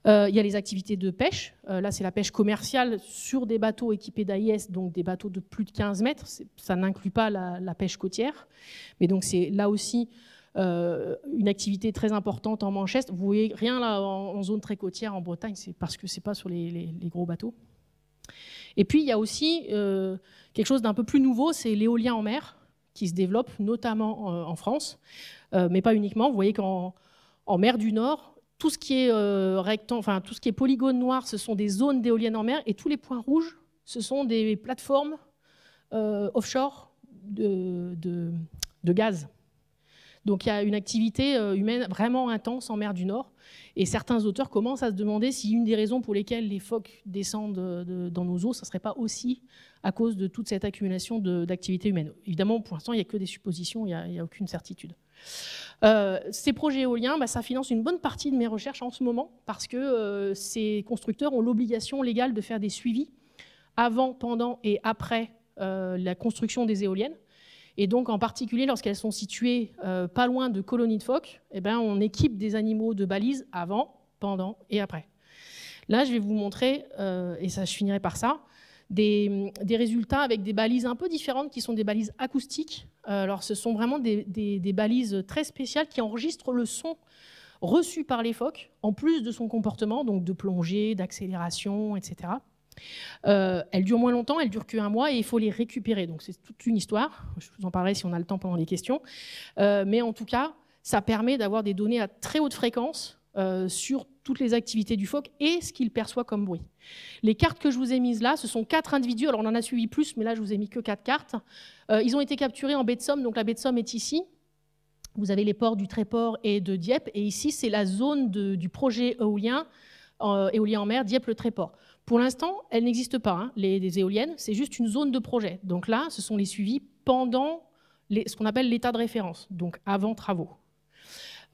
Il y a les activités de pêche. Là, c'est la pêche commerciale sur des bateaux équipés d'AIS, donc des bateaux de plus de 15 mètres. Ça n'inclut pas la pêche côtière. Mais donc, c'est là aussi une activité très importante en Manche-Est. Vous voyez rien là en zone très côtière en Bretagne, c'est parce que ce n'est pas sur les gros bateaux. Et puis, il y a aussi quelque chose d'un peu plus nouveau, c'est l'éolien en mer, qui se développe notamment en France, mais pas uniquement. Vous voyez qu'en mer du Nord, tout ce qui est tout ce qui est polygone noir, ce sont des zones d'éoliennes en mer, et tous les points rouges, ce sont des plateformes offshore de gaz. Donc il y a une activité humaine vraiment intense en mer du Nord, et certains auteurs commencent à se demander si une des raisons pour lesquelles les phoques descendent dans nos eaux, ça ne serait pas aussi à cause de toute cette accumulation d'activités humaines. Évidemment, pour l'instant, il n'y a que des suppositions, il n'y a aucune certitude. Ces projets éoliens, ça finance une bonne partie de mes recherches en ce moment parce que ces constructeurs ont l'obligation légale de faire des suivis avant, pendant et après la construction des éoliennes. Et donc, en particulier, lorsqu'elles sont situées pas loin de colonies de phoques, on équipe des animaux de balises avant, pendant et après. Là, je vais vous montrer, et ça, je finirai par ça, des résultats avec des balises un peu différentes qui sont des balises acoustiques. Alors, ce sont vraiment des balises très spéciales qui enregistrent le son reçu par les phoques, en plus de son comportement, donc de plongée, d'accélération, etc. Elles durent moins longtemps, elles durent qu'1 mois et il faut les récupérer. Donc c'est toute une histoire. Je vous en parlerai si on a le temps pendant les questions. Mais en tout cas, ça permet d'avoir des données à très haute fréquence sur toutes les activités du phoque et ce qu'il perçoit comme bruit. Les cartes que je vous ai mises là, ce sont 4 individus. Alors on en a suivi plus, mais là je vous ai mis que 4 cartes. Ils ont été capturés en baie de Somme. Donc la baie de Somme est ici. Vous avez les ports du Tréport et de Dieppe. Et ici, c'est la zone du projet éolien en mer, Dieppe-le-Tréport. Pour l'instant, elle n'existe pas, hein, les éoliennes. C'est juste une zone de projet. Donc là, ce sont les suivis pendant ce qu'on appelle l'état de référence, donc avant travaux.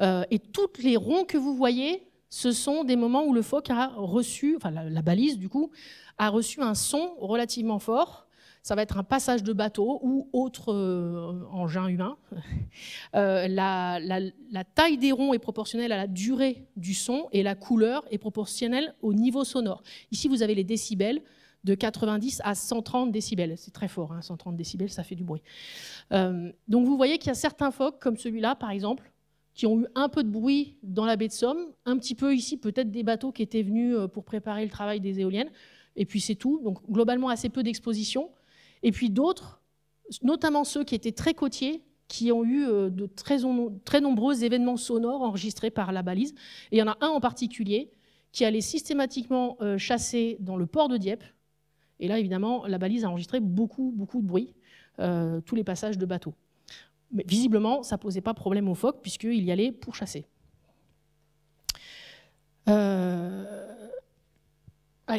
Et tous les ronds que vous voyez, ce sont des moments où le phoque a reçu, enfin la balise du coup, a reçu un son relativement fort. Ça va être un passage de bateau ou autre engin humain. La taille des ronds est proportionnelle à la durée du son et la couleur est proportionnelle au niveau sonore. Ici, vous avez les décibels de 90 à 130 décibels. C'est très fort, hein, 130 décibels, ça fait du bruit. Donc vous voyez qu'il y a certains phoques, comme celui-là par exemple, qui ont eu un peu de bruit dans la baie de Somme, un petit peu ici, peut-être des bateaux qui étaient venus pour préparer le travail des éoliennes, et puis c'est tout. Donc globalement assez peu d'exposition. Et puis d'autres, notamment ceux qui étaient très côtiers, qui ont eu de très nombreux événements sonores enregistrés par la balise. Et il y en a un en particulier qui allait systématiquement chasser dans le port de Dieppe. Et là, évidemment, la balise a enregistré beaucoup de bruit, tous les passages de bateaux. Mais visiblement, ça ne posait pas problème aux phoques, puisqu'il y allait pour chasser. Allez,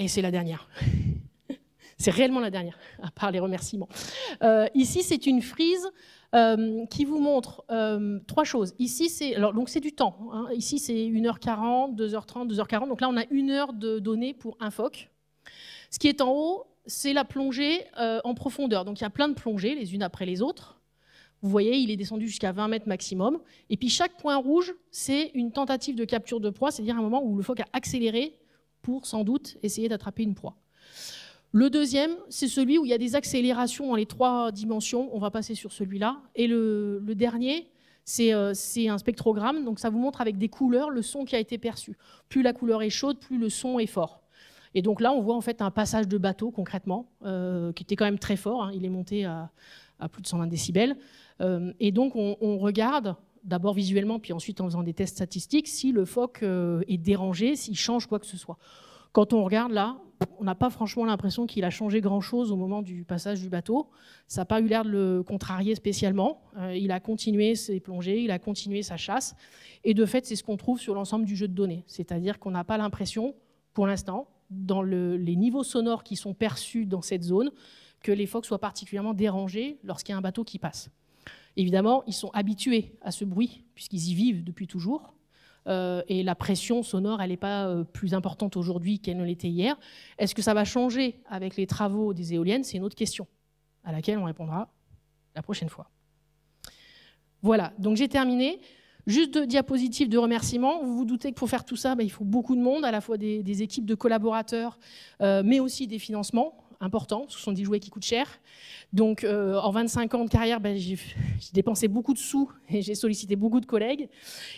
c'est la dernière. C'est réellement la dernière, à part les remerciements. Ici, c'est une frise qui vous montre 3 choses. Ici, c'est du temps. Hein. Ici, c'est 1h40, 2h30, 2h40. Donc là, on a 1 heure de données pour un phoque. Ce qui est en haut, c'est la plongée en profondeur. Donc il y a plein de plongées, les unes après les autres. Vous voyez, il est descendu jusqu'à 20 mètres maximum. Et puis chaque point rouge, c'est une tentative de capture de proie, c'est-à-dire un moment où le phoque a accéléré pour, sans doute, essayer d'attraper une proie. Le deuxième, c'est celui où il y a des accélérations dans les 3 dimensions. On va passer sur celui-là. Et le dernier, c'est un spectrogramme. Donc ça vous montre avec des couleurs le son qui a été perçu. Plus la couleur est chaude, plus le son est fort. Et donc là, on voit en fait un passage de bateau, concrètement, qui était quand même très fort. Hein. Il est monté à plus de 120 décibels. Et donc, on regarde, d'abord visuellement, puis ensuite en faisant des tests statistiques, si le phoque est dérangé, s'il change quoi que ce soit. Quand on regarde là, on n'a pas franchement l'impression qu'il a changé grand-chose au moment du passage du bateau. Ça n'a pas eu l'air de le contrarier spécialement. Il a continué ses plongées, il a continué sa chasse. Et de fait, c'est ce qu'on trouve sur l'ensemble du jeu de données. C'est-à-dire qu'on n'a pas l'impression, pour l'instant, dans les niveaux sonores qui sont perçus dans cette zone, que les phoques soient particulièrement dérangés lorsqu'il y a un bateau qui passe. Évidemment, ils sont habitués à ce bruit, puisqu'ils y vivent depuis toujours. Et la pression sonore, elle n'est pas plus importante aujourd'hui qu'elle ne l'était hier. Est-ce que ça va changer avec les travaux des éoliennes? C'est une autre question, à laquelle on répondra la prochaine fois. Voilà, donc j'ai terminé. Juste 2 diapositives de remerciements. Vous vous doutez que pour faire tout ça, il faut beaucoup de monde, à la fois des équipes de collaborateurs, mais aussi des financements importants. Ce sont des jouets qui coûtent cher. Donc, en 25 ans de carrière, j'ai dépensé beaucoup de sous et j'ai sollicité beaucoup de collègues.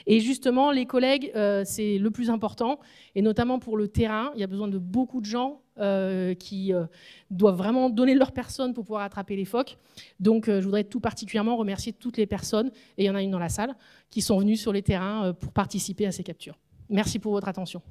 Et justement, les collègues, c'est le plus important. Et notamment pour le terrain, il y a besoin de beaucoup de gens qui doivent vraiment donner leur personne pour pouvoir attraper les phoques. Donc, je voudrais tout particulièrement remercier toutes les personnes, et il y en a une dans la salle, qui sont venues sur les terrains pour participer à ces captures. Merci pour votre attention.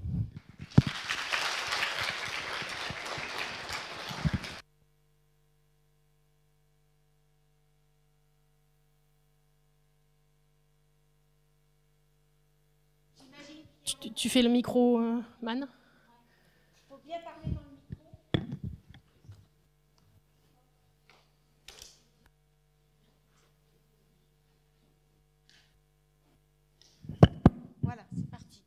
Tu fais le micro, Man ? Il faut bien parler dans le micro. Voilà, c'est parti.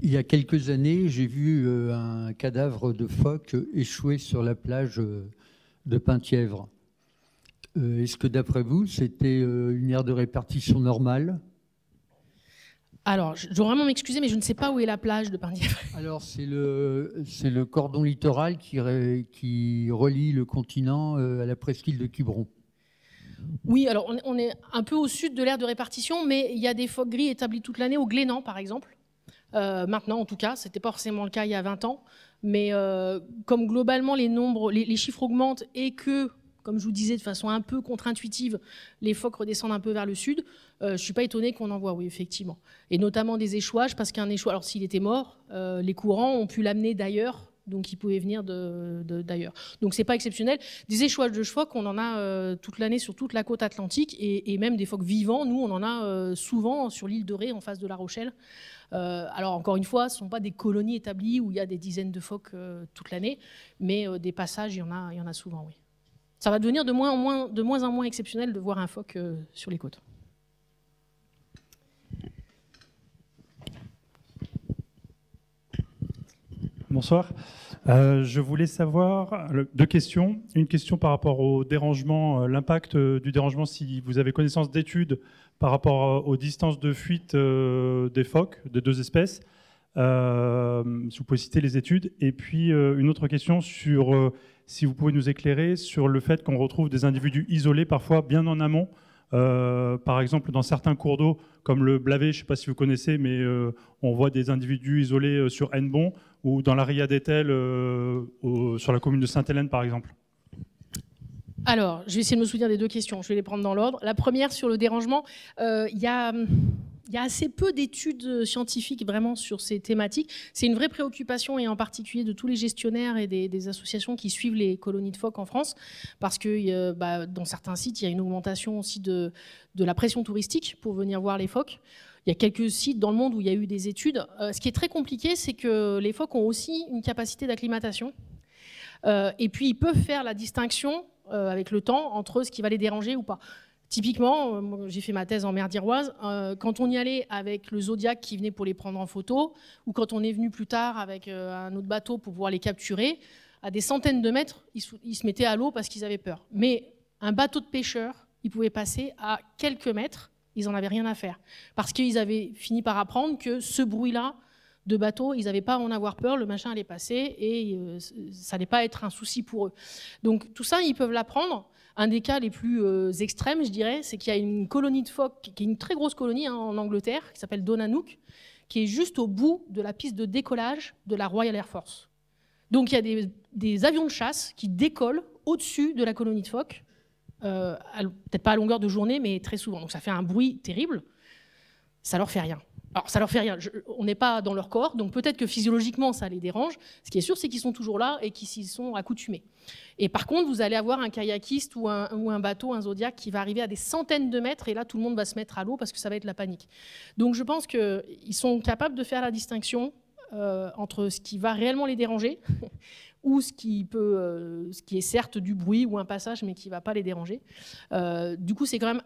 Il y a quelques années, j'ai vu un cadavre de phoque échoué sur la plage de Penthièvre. Est-ce que d'après vous, c'était une aire de répartition normale ? Alors, je dois vraiment m'excuser, mais je ne sais pas où est la plage de Penthièvre. Alors, c'est le cordon littoral qui relie le continent à la presqu'île de Quiberon. Oui, alors on est un peu au sud de l'aire de répartition, mais il y a des phoques gris établis toute l'année au Glénan, par exemple. Maintenant, en tout cas, ce n'était pas forcément le cas il y a 20 ans. Mais comme globalement, les chiffres augmentent et que, comme je vous disais, de façon un peu contre-intuitive, les phoques redescendent un peu vers le sud, je ne suis pas étonnée qu'on en voit, oui, effectivement. Et notamment des échouages, parce qu'un échouage, alors s'il était mort, les courants ont pu l'amener d'ailleurs, donc il pouvait venir d'ailleurs. Donc c'est pas exceptionnel. Des échouages de phoques, on en a toute l'année sur toute la côte atlantique, et même des phoques vivants, nous on en a souvent sur l'île de Ré, en face de La Rochelle. Alors encore une fois, ce ne sont pas des colonies établies où il y a des dizaines de phoques toute l'année, mais des passages, il y en a souvent, oui. Ça va devenir de moins en moins exceptionnel de voir un phoque sur les côtes. Bonsoir. Je voulais savoir 2 questions. Une question par rapport au dérangement, l'impact du dérangement, si vous avez connaissance d'études par rapport aux distances de fuite des phoques, de 2 espèces. Si vous pouvez citer les études. Et puis une autre question sur si vous pouvez nous éclairer sur le fait qu'on retrouve des individus isolés, parfois bien en amont Par exemple, dans certains cours d'eau, comme le Blavet, je ne sais pas si vous connaissez, mais on voit des individus isolés sur Hennebont ou dans la Ria d'Etel, sur la commune de Sainte-Hélène, par exemple. Alors, je vais essayer de me souvenir des deux questions. Je vais les prendre dans l'ordre. La première, sur le dérangement, il y a assez peu d'études scientifiques vraiment sur ces thématiques. C'est une vraie préoccupation, et en particulier de tous les gestionnaires et des associations qui suivent les colonies de phoques en France, parce que dans certains sites, il y a une augmentation aussi de la pression touristique pour venir voir les phoques. Il y a quelques sites dans le monde où il y a eu des études. Ce qui est très compliqué, c'est que les phoques ont aussi une capacité d'acclimatation. Et puis, ils peuvent faire la distinction avec le temps entre ce qui va les déranger ou pas. Typiquement, j'ai fait ma thèse en mer d'Iroise, quand on y allait avec le Zodiac qui venait pour les prendre en photo, ou quand on est venu plus tard avec un autre bateau pour pouvoir les capturer, à des centaines de mètres, ils se mettaient à l'eau parce qu'ils avaient peur. Mais un bateau de pêcheurs, ils pouvaient passer à quelques mètres, ils n'en avaient rien à faire. Parce qu'ils avaient fini par apprendre que ce bruit-là de bateau, ils n'avaient pas à en avoir peur, le machin allait passer et ça n'allait pas être un souci pour eux. Donc tout ça, ils peuvent l'apprendre. Un des cas les plus extrêmes, je dirais, c'est qu'il y a une colonie de phoques, qui est une très grosse colonie en Angleterre, qui s'appelle Donanook, qui est juste au bout de la piste de décollage de la Royal Air Force. Donc il y a des avions de chasse qui décollent au-dessus de la colonie de phoques, peut-être pas à longueur de journée, mais très souvent. Donc ça fait un bruit terrible, ça leur fait rien. Alors, ça leur fait rien. On n'est pas dans leur corps, donc peut-être que physiologiquement, ça les dérange. Ce qui est sûr, c'est qu'ils sont toujours là et qu'ils s'y sont accoutumés. Et par contre, vous allez avoir un kayakiste ou un bateau, un Zodiac, qui va arriver à des centaines de mètres, et là, tout le monde va se mettre à l'eau parce que ça va être la panique. Donc, je pense qu'ils sont capables de faire la distinction entre ce qui va réellement les déranger ou ce qui est certes du bruit ou un passage, mais qui ne va pas les déranger. Du coup, c'est quand même...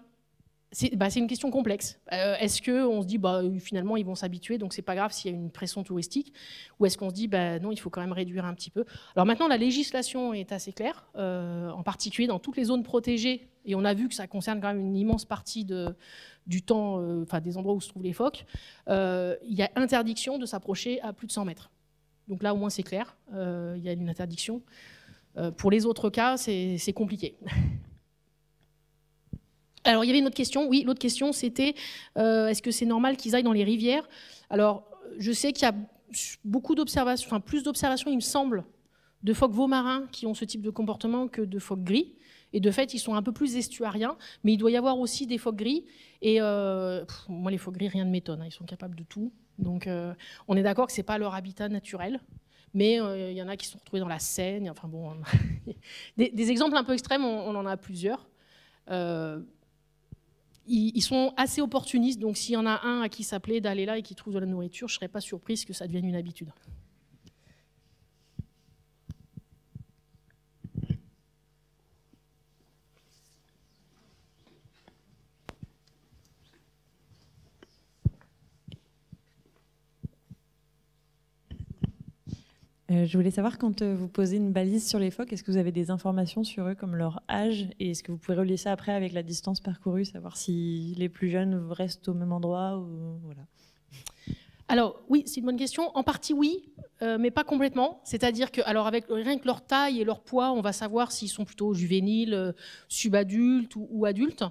C'est une question complexe. Est-ce qu'on se dit finalement ils vont s'habituer, donc c'est pas grave s'il y a une pression touristique, ou est-ce qu'on se dit non, il faut quand même réduire un petit peu. Alors maintenant, la législation est assez claire, en particulier dans toutes les zones protégées, et on a vu que ça concerne quand même une immense partie du temps, des endroits où se trouvent les phoques. Il y a interdiction de s'approcher à plus de 100 mètres. Donc là, au moins, c'est clair. Il y a une interdiction. Pour les autres cas, c'est compliqué. Alors, il y avait une autre question. Oui, l'autre question, c'était est-ce que c'est normal qu'ils aillent dans les rivières? Alors, je sais qu'il y a beaucoup d'observations, plus d'observations, il me semble, de phoques veaux-marins qui ont ce type de comportement que de phoques gris. Et de fait, ils sont un peu plus estuariens, mais il doit y avoir aussi des phoques gris. Et moi, les phoques gris, rien ne m'étonne. Ils sont capables de tout. Donc, on est d'accord que ce n'est pas leur habitat naturel. Mais il y en a qui se sont retrouvés dans la Seine. Enfin bon, des exemples un peu extrêmes, on en a plusieurs. Ils sont assez opportunistes, donc s'il y en a un à qui ça plaît d'aller là et qui trouve de la nourriture, je ne serais pas surprise que ça devienne une habitude. Je voulais savoir, quand vous posez une balise sur les phoques, est-ce que vous avez des informations sur eux, comme leur âge, et est-ce que vous pouvez relier ça après avec la distance parcourue, savoir si les plus jeunes restent au même endroit ou... Voilà. Alors oui, c'est une bonne question. En partie oui, mais pas complètement. C'est-à-dire que, alors avec rien que leur taille et leur poids, on va savoir s'ils sont plutôt juvéniles, subadultes ou adultes.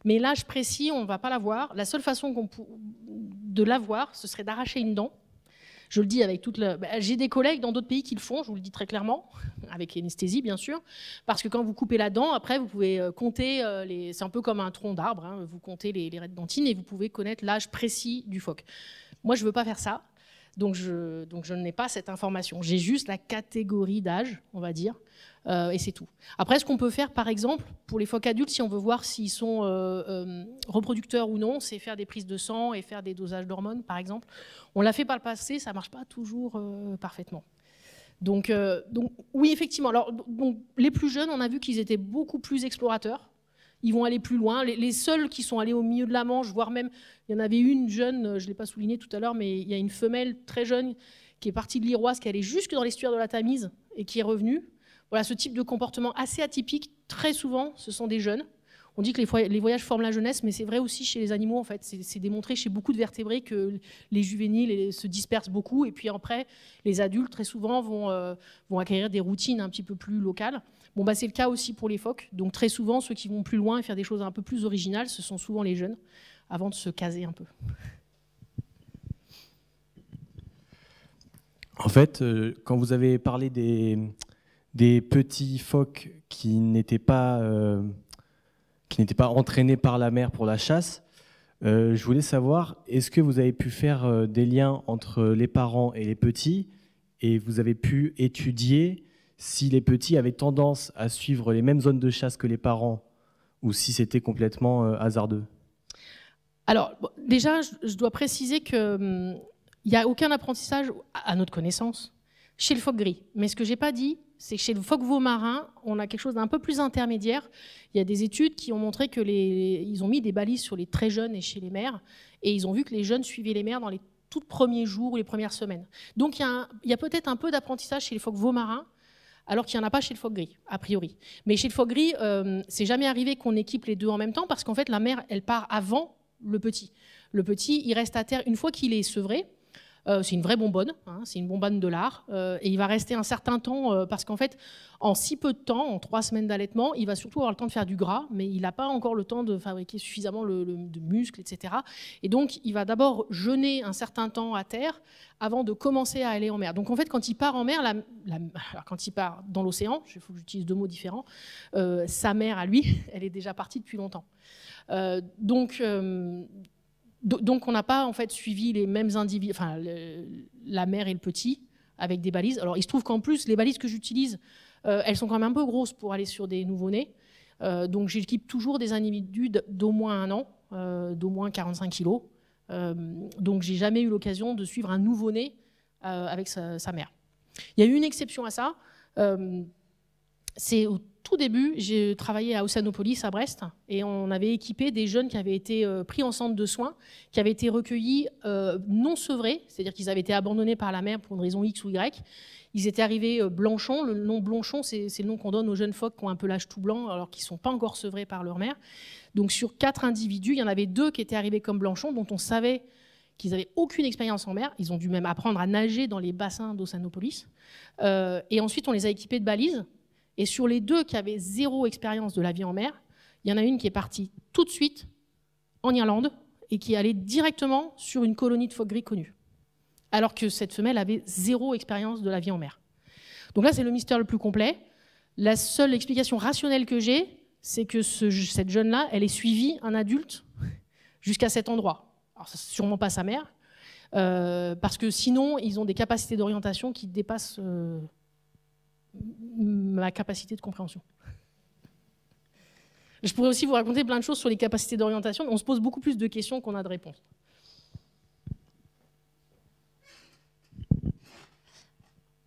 Mais l'âge précis, on ne va pas l'avoir. La seule façon de l'avoir, ce serait d'arracher une dent. Je le dis avec toute la... J'ai des collègues dans d'autres pays qui le font, je vous le dis très clairement, avec anesthésie bien sûr, parce que quand vous coupez la dent, après vous pouvez compter, c'est un peu comme un tronc d'arbre, hein, vous comptez les raies de dentine et vous pouvez connaître l'âge précis du phoque. Moi, je ne veux pas faire ça, donc je n'ai pas cette information. J'ai juste la catégorie d'âge, on va dire, et c'est tout. Après, ce qu'on peut faire, par exemple, pour les phoques adultes, si on veut voir s'ils sont reproducteurs ou non, c'est faire des prises de sang et faire des dosages d'hormones, par exemple. On l'a fait par le passé, ça ne marche pas toujours parfaitement. Donc oui, effectivement. Alors, donc, les plus jeunes, on a vu qu'ils étaient beaucoup plus explorateurs. Ils vont aller plus loin. Les seuls qui sont allés au milieu de la Manche, voire même, il y en avait une jeune, je ne l'ai pas souligné tout à l'heure, mais il y a une femelle très jeune qui est partie de l'Iroise, qui est allée jusque dans l'estuaire de la Tamise et qui est revenue. Voilà, ce type de comportement assez atypique, très souvent, ce sont des jeunes. On dit que les voyages forment la jeunesse, mais c'est vrai aussi chez les animaux, en fait. C'est démontré chez beaucoup de vertébrés que les juvéniles se dispersent beaucoup, et puis après, les adultes, très souvent, vont acquérir des routines un petit peu plus locales. Bon, bah, c'est le cas aussi pour les phoques. Donc très souvent, ceux qui vont plus loin et faire des choses un peu plus originales, ce sont souvent les jeunes, avant de se caser un peu. En fait, quand vous avez parlé des petits phoques qui n'étaient pas entraînés par la mère pour la chasse, je voulais savoir, est-ce que vous avez pu faire des liens entre les parents et les petits, et vous avez pu étudier si les petits avaient tendance à suivre les mêmes zones de chasse que les parents, ou si c'était complètement hasardeux? Alors, bon, déjà, je dois préciser qu'il n'y a aucun apprentissage, à notre connaissance, chez le phoque gris. Mais ce que je n'ai pas dit, c'est que chez le phoque veau marin, on a quelque chose d'un peu plus intermédiaire. Il y a des études qui ont montré qu'ils ont mis des balises sur les très jeunes et chez les mères, et ils ont vu que les jeunes suivaient les mères dans les tout premiers jours ou les premières semaines. Donc il y a peut-être un peu d'apprentissage chez les phoques veau marins, alors qu'il n'y en a pas chez le phoque gris, a priori. Mais chez le phoque gris, c'est jamais arrivé qu'on équipe les deux en même temps, parce qu'en fait, la mère, elle part avant le petit. Le petit, il reste à terre une fois qu'il est sevré. C'est une vraie bonbonne, hein, c'est une bonbonne de lard, et il va rester un certain temps, parce qu'en fait, en si peu de temps, en 3 semaines d'allaitement, il va surtout avoir le temps de faire du gras, mais il n'a pas encore le temps de fabriquer suffisamment de muscles, etc. Et donc, il va d'abord jeûner un certain temps à terre avant de commencer à aller en mer. Donc, en fait, quand il part en mer, alors, quand il part dans l'océan, il faut que j'utilise 2 mots différents, sa mère à lui, elle est déjà partie depuis longtemps. Donc, on n'a pas en fait suivi les mêmes individus, enfin la mère et le petit, avec des balises. Alors, il se trouve qu'en plus, les balises que j'utilise, elles sont quand même un peu grosses pour aller sur des nouveau-nés. Donc, j'équipe toujours des individus d'au moins 1 an, d'au moins 45 kilos. Donc, j'ai jamais eu l'occasion de suivre un nouveau-né avec sa mère. Il y a eu une exception à ça. C'est au tout début, j'ai travaillé à Océanopolis à Brest, et on avait équipé des jeunes qui avaient été pris en centre de soins, qui avaient été recueillis non sevrés, c'est-à-dire qu'ils avaient été abandonnés par la mère pour une raison X ou Y. Ils étaient arrivés blanchons. Le nom blanchon, c'est le nom qu'on donne aux jeunes phoques qui ont un pelage tout blanc alors qu'ils ne sont pas encore sevrés par leur mère. Donc sur 4 individus, il y en avait 2 qui étaient arrivés comme blanchons, dont on savait qu'ils n'avaient aucune expérience en mer. Ils ont dû même apprendre à nager dans les bassins d'Océanopolis. Et ensuite, on les a équipés de balises. Et sur les 2 qui avaient 0 expérience de la vie en mer, il y en a une qui est partie tout de suite en Irlande et qui est allée directement sur une colonie de phoques gris connue. Alors que cette femelle avait 0 expérience de la vie en mer. Donc là, c'est le mystère le plus complet. La seule explication rationnelle que j'ai, c'est que cette jeune-là, elle est suivie un adulte jusqu'à cet endroit. Alors, c'est sûrement pas sa mère, parce que sinon, ils ont des capacités d'orientation qui dépassent ma capacité de compréhension. Je pourrais aussi vous raconter plein de choses sur les capacités d'orientation, mais on se pose beaucoup plus de questions qu'on a de réponses.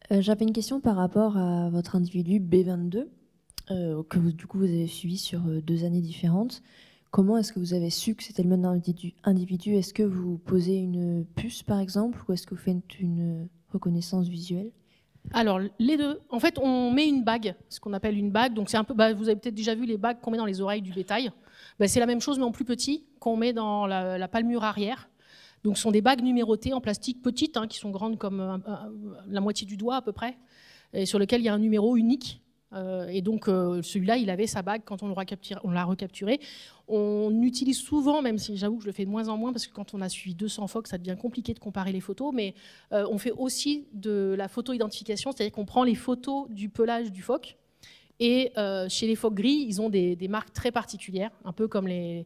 J'avais une question par rapport à votre individu B22, que du coup vous avez suivi sur 2 années différentes. Comment est-ce que vous avez su que c'était le même individu? Est-ce que vous posez une puce par exemple, ou est-ce que vous faites une reconnaissance visuelle? Alors, les deux. En fait, on met une bague, ce qu'on appelle une bague. Donc, c'est un peu, vous avez peut-être déjà vu les bagues qu'on met dans les oreilles du bétail. C'est la même chose, mais en plus petit, qu'on met dans la palmure arrière. Donc, ce sont des bagues numérotées en plastique petites, hein, qui sont grandes comme la moitié du doigt à peu près, et sur lesquelles il y a un numéro unique. Et donc, celui-là, il avait sa bague quand on l'a recapturé. On utilise souvent, même si j'avoue que je le fais de moins en moins, parce que quand on a suivi 200 phoques, ça devient compliqué de comparer les photos, mais on fait aussi de la photo-identification, c'est-à-dire qu'on prend les photos du pelage du phoque, et chez les phoques gris, ils ont des marques très particulières, un peu comme les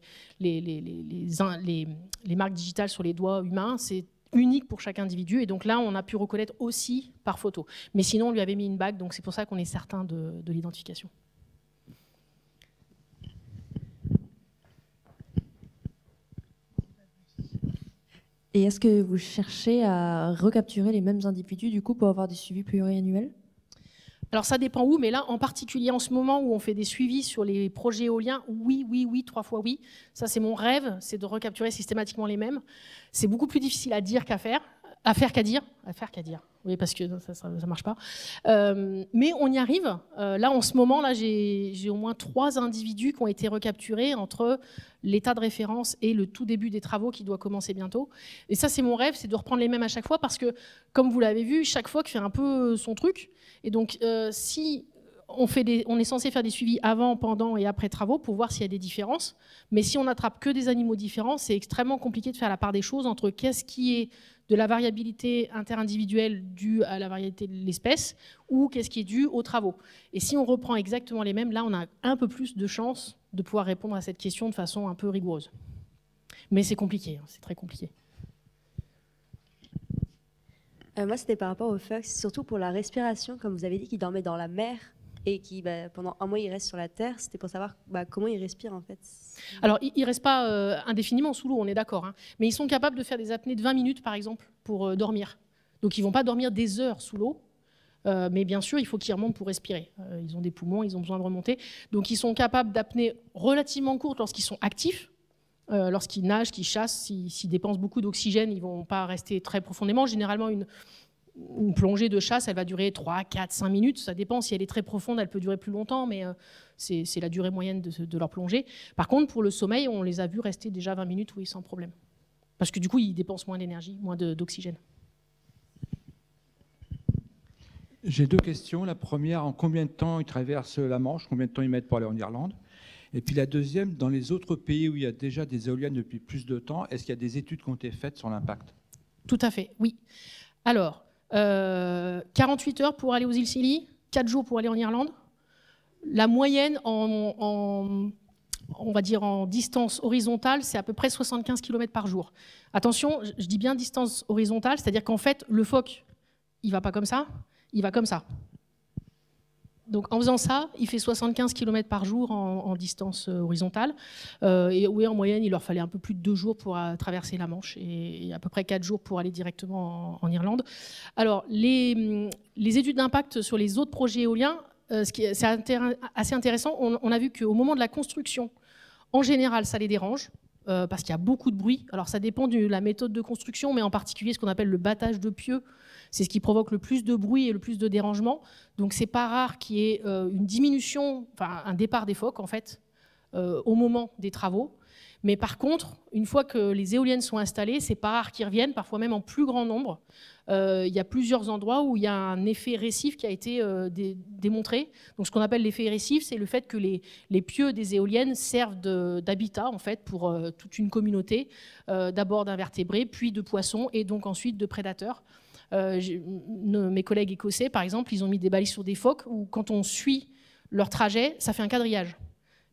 marques digitales sur les doigts humains. C'est unique pour chaque individu, et donc là on a pu reconnaître aussi par photo, mais sinon on lui avait mis une bague, donc c'est pour ça qu'on est certain de l'identification. Et est-ce que vous cherchez à recapturer les mêmes individus du coup pour avoir des suivis pluriannuels? Alors ça dépend où, mais là en particulier en ce moment où on fait des suivis sur les projets éoliens, oui, 3 fois oui. Ça c'est mon rêve, c'est de recapturer systématiquement les mêmes. C'est beaucoup plus difficile à dire qu'à faire. À faire qu'à dire. Oui, parce que ça marche pas. Mais on y arrive. Là, en ce moment, là, j'ai au moins 3 individus qui ont été recapturés entre l'état de référence et le tout début des travaux qui doit commencer bientôt. Et ça, c'est mon rêve, c'est de reprendre les mêmes à chaque fois, parce que, comme vous l'avez vu, chaque fois fait un peu son truc. Et donc, si on est censé faire des suivis avant, pendant et après travaux pour voir s'il y a des différences. Mais si on n'attrape que des animaux différents, c'est extrêmement compliqué de faire la part des choses entre qu'est-ce qui est de la variabilité interindividuelle due à la variété de l'espèce ou qu'est-ce qui est dû aux travaux. Et si on reprend exactement les mêmes, là, on a un peu plus de chances de pouvoir répondre à cette question de façon un peu rigoureuse. Mais c'est compliqué, c'est très compliqué. Moi, c'était par rapport aux phoques, surtout pour la respiration, comme vous avez dit, qu'ils dormaient dans la mer et qui, pendant un mois, ils restent sur la terre. C'était pour savoir comment ils respirent, en fait. Alors, ils ne restent pas indéfiniment sous l'eau, on est d'accord. Hein, mais ils sont capables de faire des apnées de 20 minutes, par exemple, pour dormir. Donc, ils ne vont pas dormir des heures sous l'eau. Mais bien sûr, il faut qu'ils remontent pour respirer. Ils ont des poumons, ils ont besoin de remonter. Donc, ils sont capables d'apnées relativement courtes lorsqu'ils sont actifs. Lorsqu'ils nagent, qu'ils chassent, s'ils dépensent beaucoup d'oxygène, ils ne vont pas rester très profondément. Généralement, une plongée de chasse, elle va durer 3, 4, 5 minutes. Ça dépend. Si elle est très profonde, elle peut durer plus longtemps, mais c'est la durée moyenne de leur plongée. Par contre, pour le sommeil, on les a vus rester déjà 20 minutes, oui, sans problème. Parce que du coup, ils dépensent moins d'énergie, moins d'oxygène. J'ai 2 questions. La première, en combien de temps ils traversent la Manche? Combien de temps ils mettent pour aller en Irlande? Et puis la deuxième, dans les autres pays où il y a déjà des éoliennes depuis plus de temps, est-ce qu'il y a des études qui ont été faites sur l'impact? Tout à fait, oui. Alors, 48 heures pour aller aux îles Scilly, 4 jours pour aller en Irlande. La moyenne, on va dire en distance horizontale, c'est à peu près 75 km par jour. Attention, je dis bien distance horizontale, c'est-à-dire qu'en fait, le phoque, il ne va pas comme ça, il va comme ça. Donc en faisant ça, il fait 75 km par jour en distance horizontale. Et oui, en moyenne, il leur fallait un peu plus de 2 jours pour traverser la Manche et à peu près 4 jours pour aller directement en Irlande. Alors, les études d'impact sur les autres projets éoliens, c'est assez intéressant. On a vu qu'au moment de la construction, en général, ça les dérange. Parce qu'il y a beaucoup de bruit. Alors ça dépend de la méthode de construction, mais en particulier ce qu'on appelle le battage de pieux, c'est ce qui provoque le plus de bruit et le plus de dérangement. Donc c'est pas rare qu'il y ait une diminution, enfin un départ des phoques en fait, au moment des travaux. Mais par contre, une fois que les éoliennes sont installées, c'est pas rare qu'ils reviennent, parfois même en plus grand nombre. Il y a plusieurs endroits où il y a un effet récif qui a été démontré. Donc, ce qu'on appelle l'effet récif, c'est le fait que les pieux des éoliennes servent d'habitat en fait, pour toute une communauté, d'abord d'invertébrés, puis de poissons et donc ensuite de prédateurs. Mes collègues écossais, par exemple, ils ont mis des balises sur des phoques où quand on suit leur trajet, ça fait un quadrillage.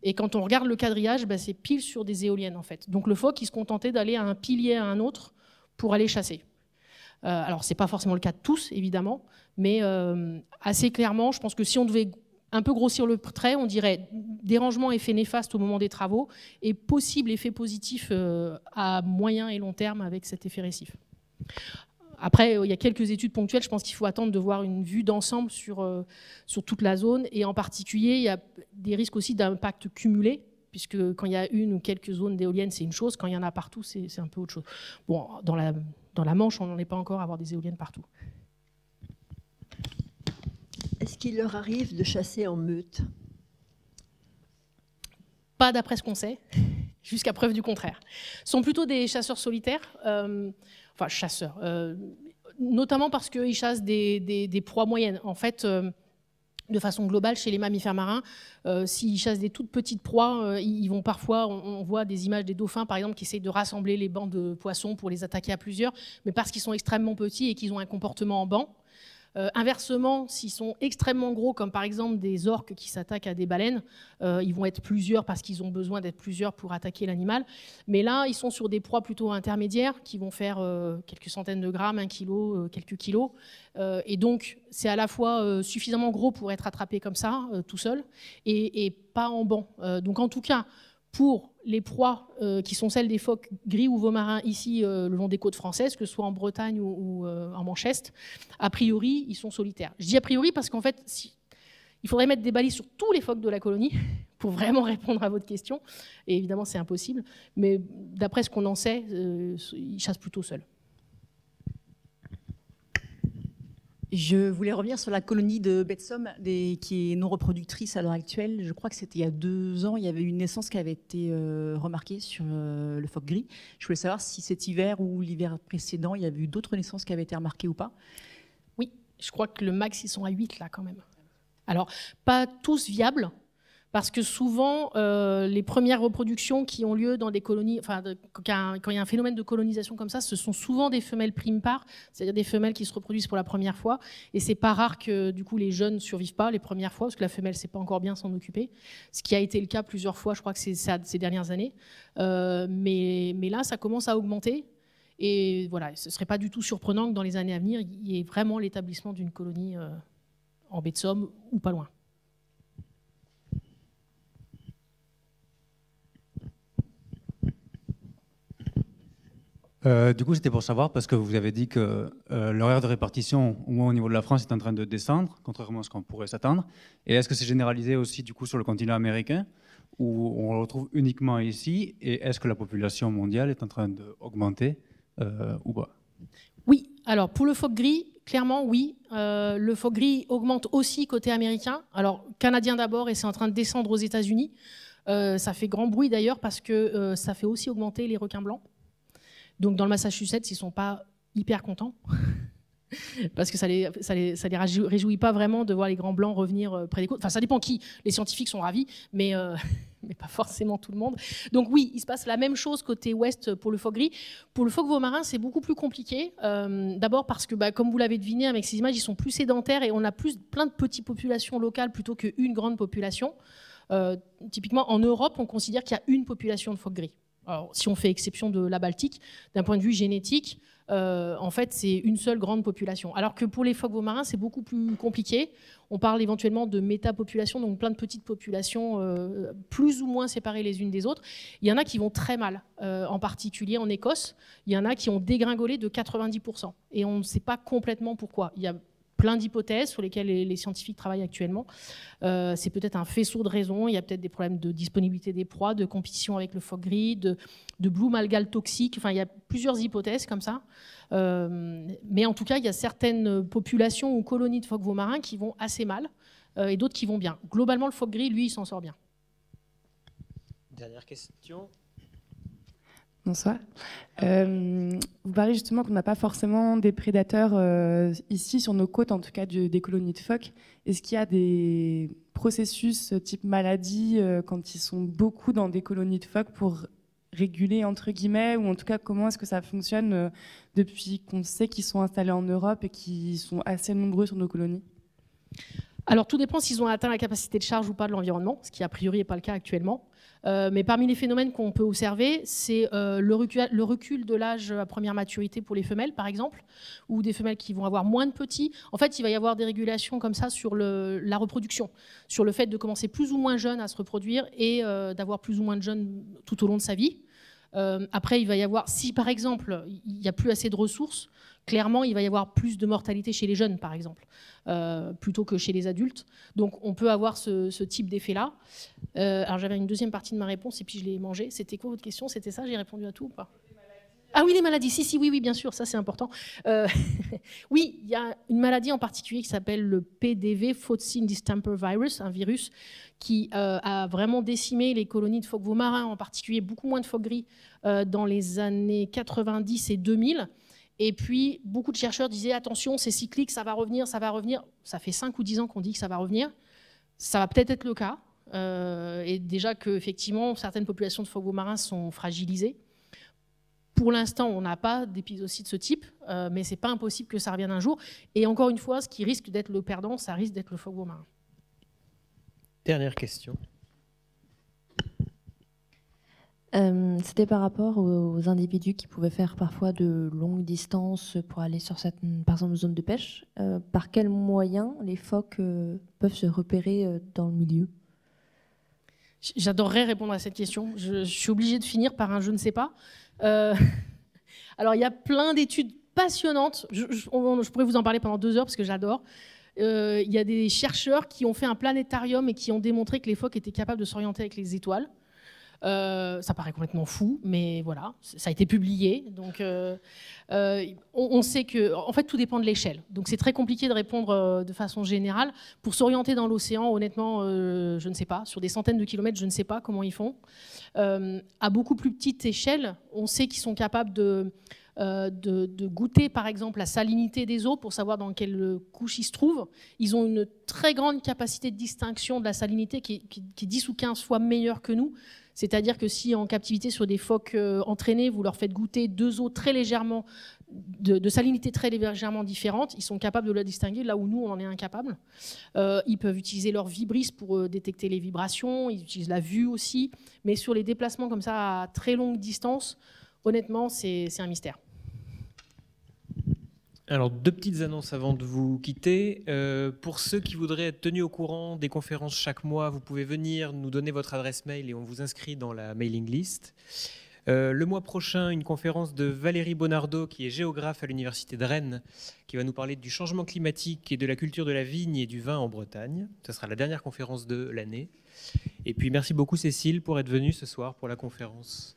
Et quand on regarde le quadrillage, c'est pile sur des éoliennes en fait. Donc le phoque, il se contentait d'aller à un pilier à un autre pour aller chasser. Alors c'est pas forcément le cas de tous, évidemment, mais assez clairement, je pense que si on devait un peu grossir le trait, on dirait dérangement, effet néfaste au moment des travaux et possible effet positif à moyen et long terme avec cet effet récif. Après, il y a quelques études ponctuelles. Je pense qu'il faut attendre de voir une vue d'ensemble sur toute la zone. Et en particulier, il y a des risques aussi d'impact cumulé, puisque quand il y a une ou quelques zones d'éoliennes, c'est une chose. Quand il y en a partout, c'est un peu autre chose. Bon, dans la Manche, on n'en est pas encore à avoir des éoliennes partout. Est-ce qu'il leur arrive de chasser en meute? Pas d'après ce qu'on sait, jusqu'à preuve du contraire. Ce sont plutôt des chasseurs solitaires. Enfin, chasseurs, notamment parce qu'ils chassent des proies moyennes. En fait, de façon globale, chez les mammifères marins, s'ils chassent des toutes petites proies, ils vont parfois, on voit des images des dauphins, par exemple, qui essayent de rassembler les bancs de poissons pour les attaquer à plusieurs, mais parce qu'ils sont extrêmement petits et qu'ils ont un comportement en banc. Inversement, s'ils sont extrêmement gros, comme par exemple des orques qui s'attaquent à des baleines, ils vont être plusieurs parce qu'ils ont besoin d'être plusieurs pour attaquer l'animal. Mais là, ils sont sur des proies plutôt intermédiaires qui vont faire quelques centaines de grammes, 1 kilo, quelques kilos. Et donc, c'est à la fois suffisamment gros pour être attrapé comme ça, tout seul, et pas en banc. Donc en tout cas, pour les proies qui sont celles des phoques gris ou veaux-marins ici le long des côtes françaises, que ce soit en Bretagne ou en Manche-Est, a priori, ils sont solitaires. Je dis a priori parce qu'en fait, il faudrait mettre des balises sur tous les phoques de la colonie pour vraiment répondre à votre question. Et évidemment, c'est impossible. Mais d'après ce qu'on en sait, ils chassent plutôt seuls. Je voulais revenir sur la colonie de Betsom, qui est non reproductrice à l'heure actuelle. Je crois que c'était il y a 2 ans, il y avait une naissance qui avait été remarquée sur le phoque gris. Je voulais savoir si cet hiver ou l'hiver précédent, il y avait eu d'autres naissances qui avaient été remarquées ou pas. Oui, je crois que le max, ils sont à 8 là quand même. Alors, pas tous viables, parce que souvent, les premières reproductions qui ont lieu dans des colonies, enfin, quand il y a un phénomène de colonisation comme ça, ce sont souvent des femelles prime-par, c'est-à-dire des femelles qui se reproduisent pour la première fois. Et c'est pas rare que du coup les jeunes ne survivent pas les premières fois, parce que la femelle ne sait pas encore bien s'en occuper. Ce qui a été le cas plusieurs fois, je crois que c'est ça ces dernières années. Mais là, ça commence à augmenter. Et voilà, ce ne serait pas du tout surprenant que dans les années à venir, il y ait vraiment l'établissement d'une colonie en baie de Somme ou pas loin. Du coup, c'était pour savoir, parce que vous avez dit que l'horaire de répartition, au moins au niveau de la France, est en train de descendre, contrairement à ce qu'on pourrait s'attendre. Et est-ce que c'est généralisé aussi du coup sur le continent américain, où on le retrouve uniquement ici? Et est-ce que la population mondiale est en train d'augmenter ou pas? Oui, alors pour le phoque gris, clairement oui. Le phoque gris augmente aussi côté américain. Alors canadien d'abord, et c'est en train de descendre aux États-Unis. Ça fait grand bruit d'ailleurs parce que ça fait aussi augmenter les requins blancs. Donc dans le Massachusetts, ils ne sont pas hyper contents parce que ça les réjouit pas vraiment de voir les grands blancs revenir près des côtes. Enfin, ça dépend qui. Les scientifiques sont ravis, mais pas forcément tout le monde. Donc oui, il se passe la même chose côté ouest pour le phoque gris. Pour le phoque veau marin, c'est beaucoup plus compliqué. D'abord parce que, comme vous l'avez deviné avec ces images, ils sont plus sédentaires et on a plein de petites populations locales plutôt qu'une grande population. Typiquement, en Europe, on considère qu'il y a une population de phoque gris. Alors, si on fait exception de la Baltique, d'un point de vue génétique, en fait, c'est une seule grande population. Alors que pour les phoques veau marins, c'est beaucoup plus compliqué. On parle éventuellement de métapopulations, donc plein de petites populations plus ou moins séparées les unes des autres. Il y en a qui vont très mal, en particulier en Écosse. Il y en a qui ont dégringolé de 90%. Et on ne sait pas complètement pourquoi. Il y a plein d'hypothèses sur lesquelles les scientifiques travaillent actuellement. C'est peut-être un faisceau de raisons. Il y a peut-être des problèmes de disponibilité des proies, de compétition avec le phoque gris, de bloom algal toxique. Enfin, il y a plusieurs hypothèses comme ça. Mais en tout cas, il y a certaines populations ou colonies de phoques veau marins qui vont assez mal et d'autres qui vont bien. Globalement, le phoque gris, lui, il s'en sort bien. Dernière question. Bonsoir. Vous parlez justement qu'on n'a pas forcément des prédateurs ici sur nos côtes, en tout cas des colonies de phoques. Est-ce qu'il y a des processus type maladie quand ils sont beaucoup dans des colonies de phoques pour réguler entre guillemets, ou en tout cas comment est-ce que ça fonctionne depuis qu'on sait qu'ils sont installés en Europe et qu'ils sont assez nombreux sur nos colonies? Alors tout dépend s'ils ont atteint la capacité de charge ou pas de l'environnement, ce qui a priori n'est pas le cas actuellement. Mais parmi les phénomènes qu'on peut observer, c'est le recul de l'âge à première maturité pour les femelles, par exemple, ou des femelles qui vont avoir moins de petits. En fait, il va y avoir des régulations comme ça sur la reproduction, sur le fait de commencer plus ou moins jeune à se reproduire et d'avoir plus ou moins de jeunes tout au long de sa vie. Après, il va y avoir, si par exemple, il n'y a plus assez de ressources, clairement, il va y avoir plus de mortalité chez les jeunes, par exemple, plutôt que chez les adultes. Donc, on peut avoir ce type d'effet-là. Alors, j'avais une deuxième partie de ma réponse et puis je l'ai mangée. C'était quoi votre question? C'était ça? J'ai répondu à tout ou pas? Ah oui, les maladies. Si, oui, bien sûr, ça c'est important. Oui, il y a une maladie en particulier qui s'appelle le PDV, Faucine Distemper Virus, un virus qui a vraiment décimé les colonies de phoques veau marins, en particulier beaucoup moins de phoques gris dans les années 90 et 2000. Et puis, beaucoup de chercheurs disaient, attention, c'est cyclique, ça va revenir, ça va revenir. Ça fait 5 ou 10 ans qu'on dit que ça va revenir. Ça va peut-être être le cas. Et déjà qu'effectivement, certaines populations de phoques veau marins sont fragilisées. Pour l'instant, on n'a pas d'épisodie de ce type, mais ce n'est pas impossible que ça revienne un jour. Et encore une fois, ce qui risque d'être le perdant, ça risque d'être le phoque veau marin. Dernière question. C'était par rapport aux individus qui pouvaient faire parfois de longues distances pour aller sur certaines, par exemple, zones de pêche. Par quels moyens les phoques peuvent se repérer dans le milieu? J'adorerais répondre à cette question. Je suis obligée de finir par un je ne sais pas. Alors, il y a plein d'études passionnantes. Je pourrais vous en parler pendant 2 heures parce que j'adore. Il y a des chercheurs qui ont fait un planétarium et qui ont démontré que les phoques étaient capables de s'orienter avec les étoiles. Ça paraît complètement fou, mais voilà, ça a été publié. Donc, on sait que, en fait, tout dépend de l'échelle. Donc, c'est très compliqué de répondre de façon générale. Pour s'orienter dans l'océan, honnêtement, je ne sais pas. Sur des centaines de kilomètres, je ne sais pas comment ils font. À beaucoup plus petite échelle, on sait qu'ils sont capables de goûter, par exemple, la salinité des eaux pour savoir dans quelle couche ils se trouvent. Ils ont une très grande capacité de distinction de la salinité qui est 10 ou 15 fois meilleure que nous. C'est-à-dire que si en captivité sur des phoques entraînés, vous leur faites goûter deux eaux très légèrement, de salinité très légèrement différentes, ils sont capables de la distinguer, là où nous, on en est incapables. Ils peuvent utiliser leur vibrisme pour détecter les vibrations, ils utilisent la vue aussi. Mais sur les déplacements comme ça à très longue distance, honnêtement, c'est un mystère. Alors, 2 petites annonces avant de vous quitter. Pour ceux qui voudraient être tenus au courant des conférences chaque mois, vous pouvez venir nous donner votre adresse mail et on vous inscrit dans la mailing list. Le mois prochain, une conférence de Valérie Bonardo, qui est géographe à l'Université de Rennes, qui va nous parler du changement climatique et de la culture de la vigne et du vin en Bretagne. Ce sera la dernière conférence de l'année. Et puis, merci beaucoup Cécile pour être venue ce soir pour la conférence.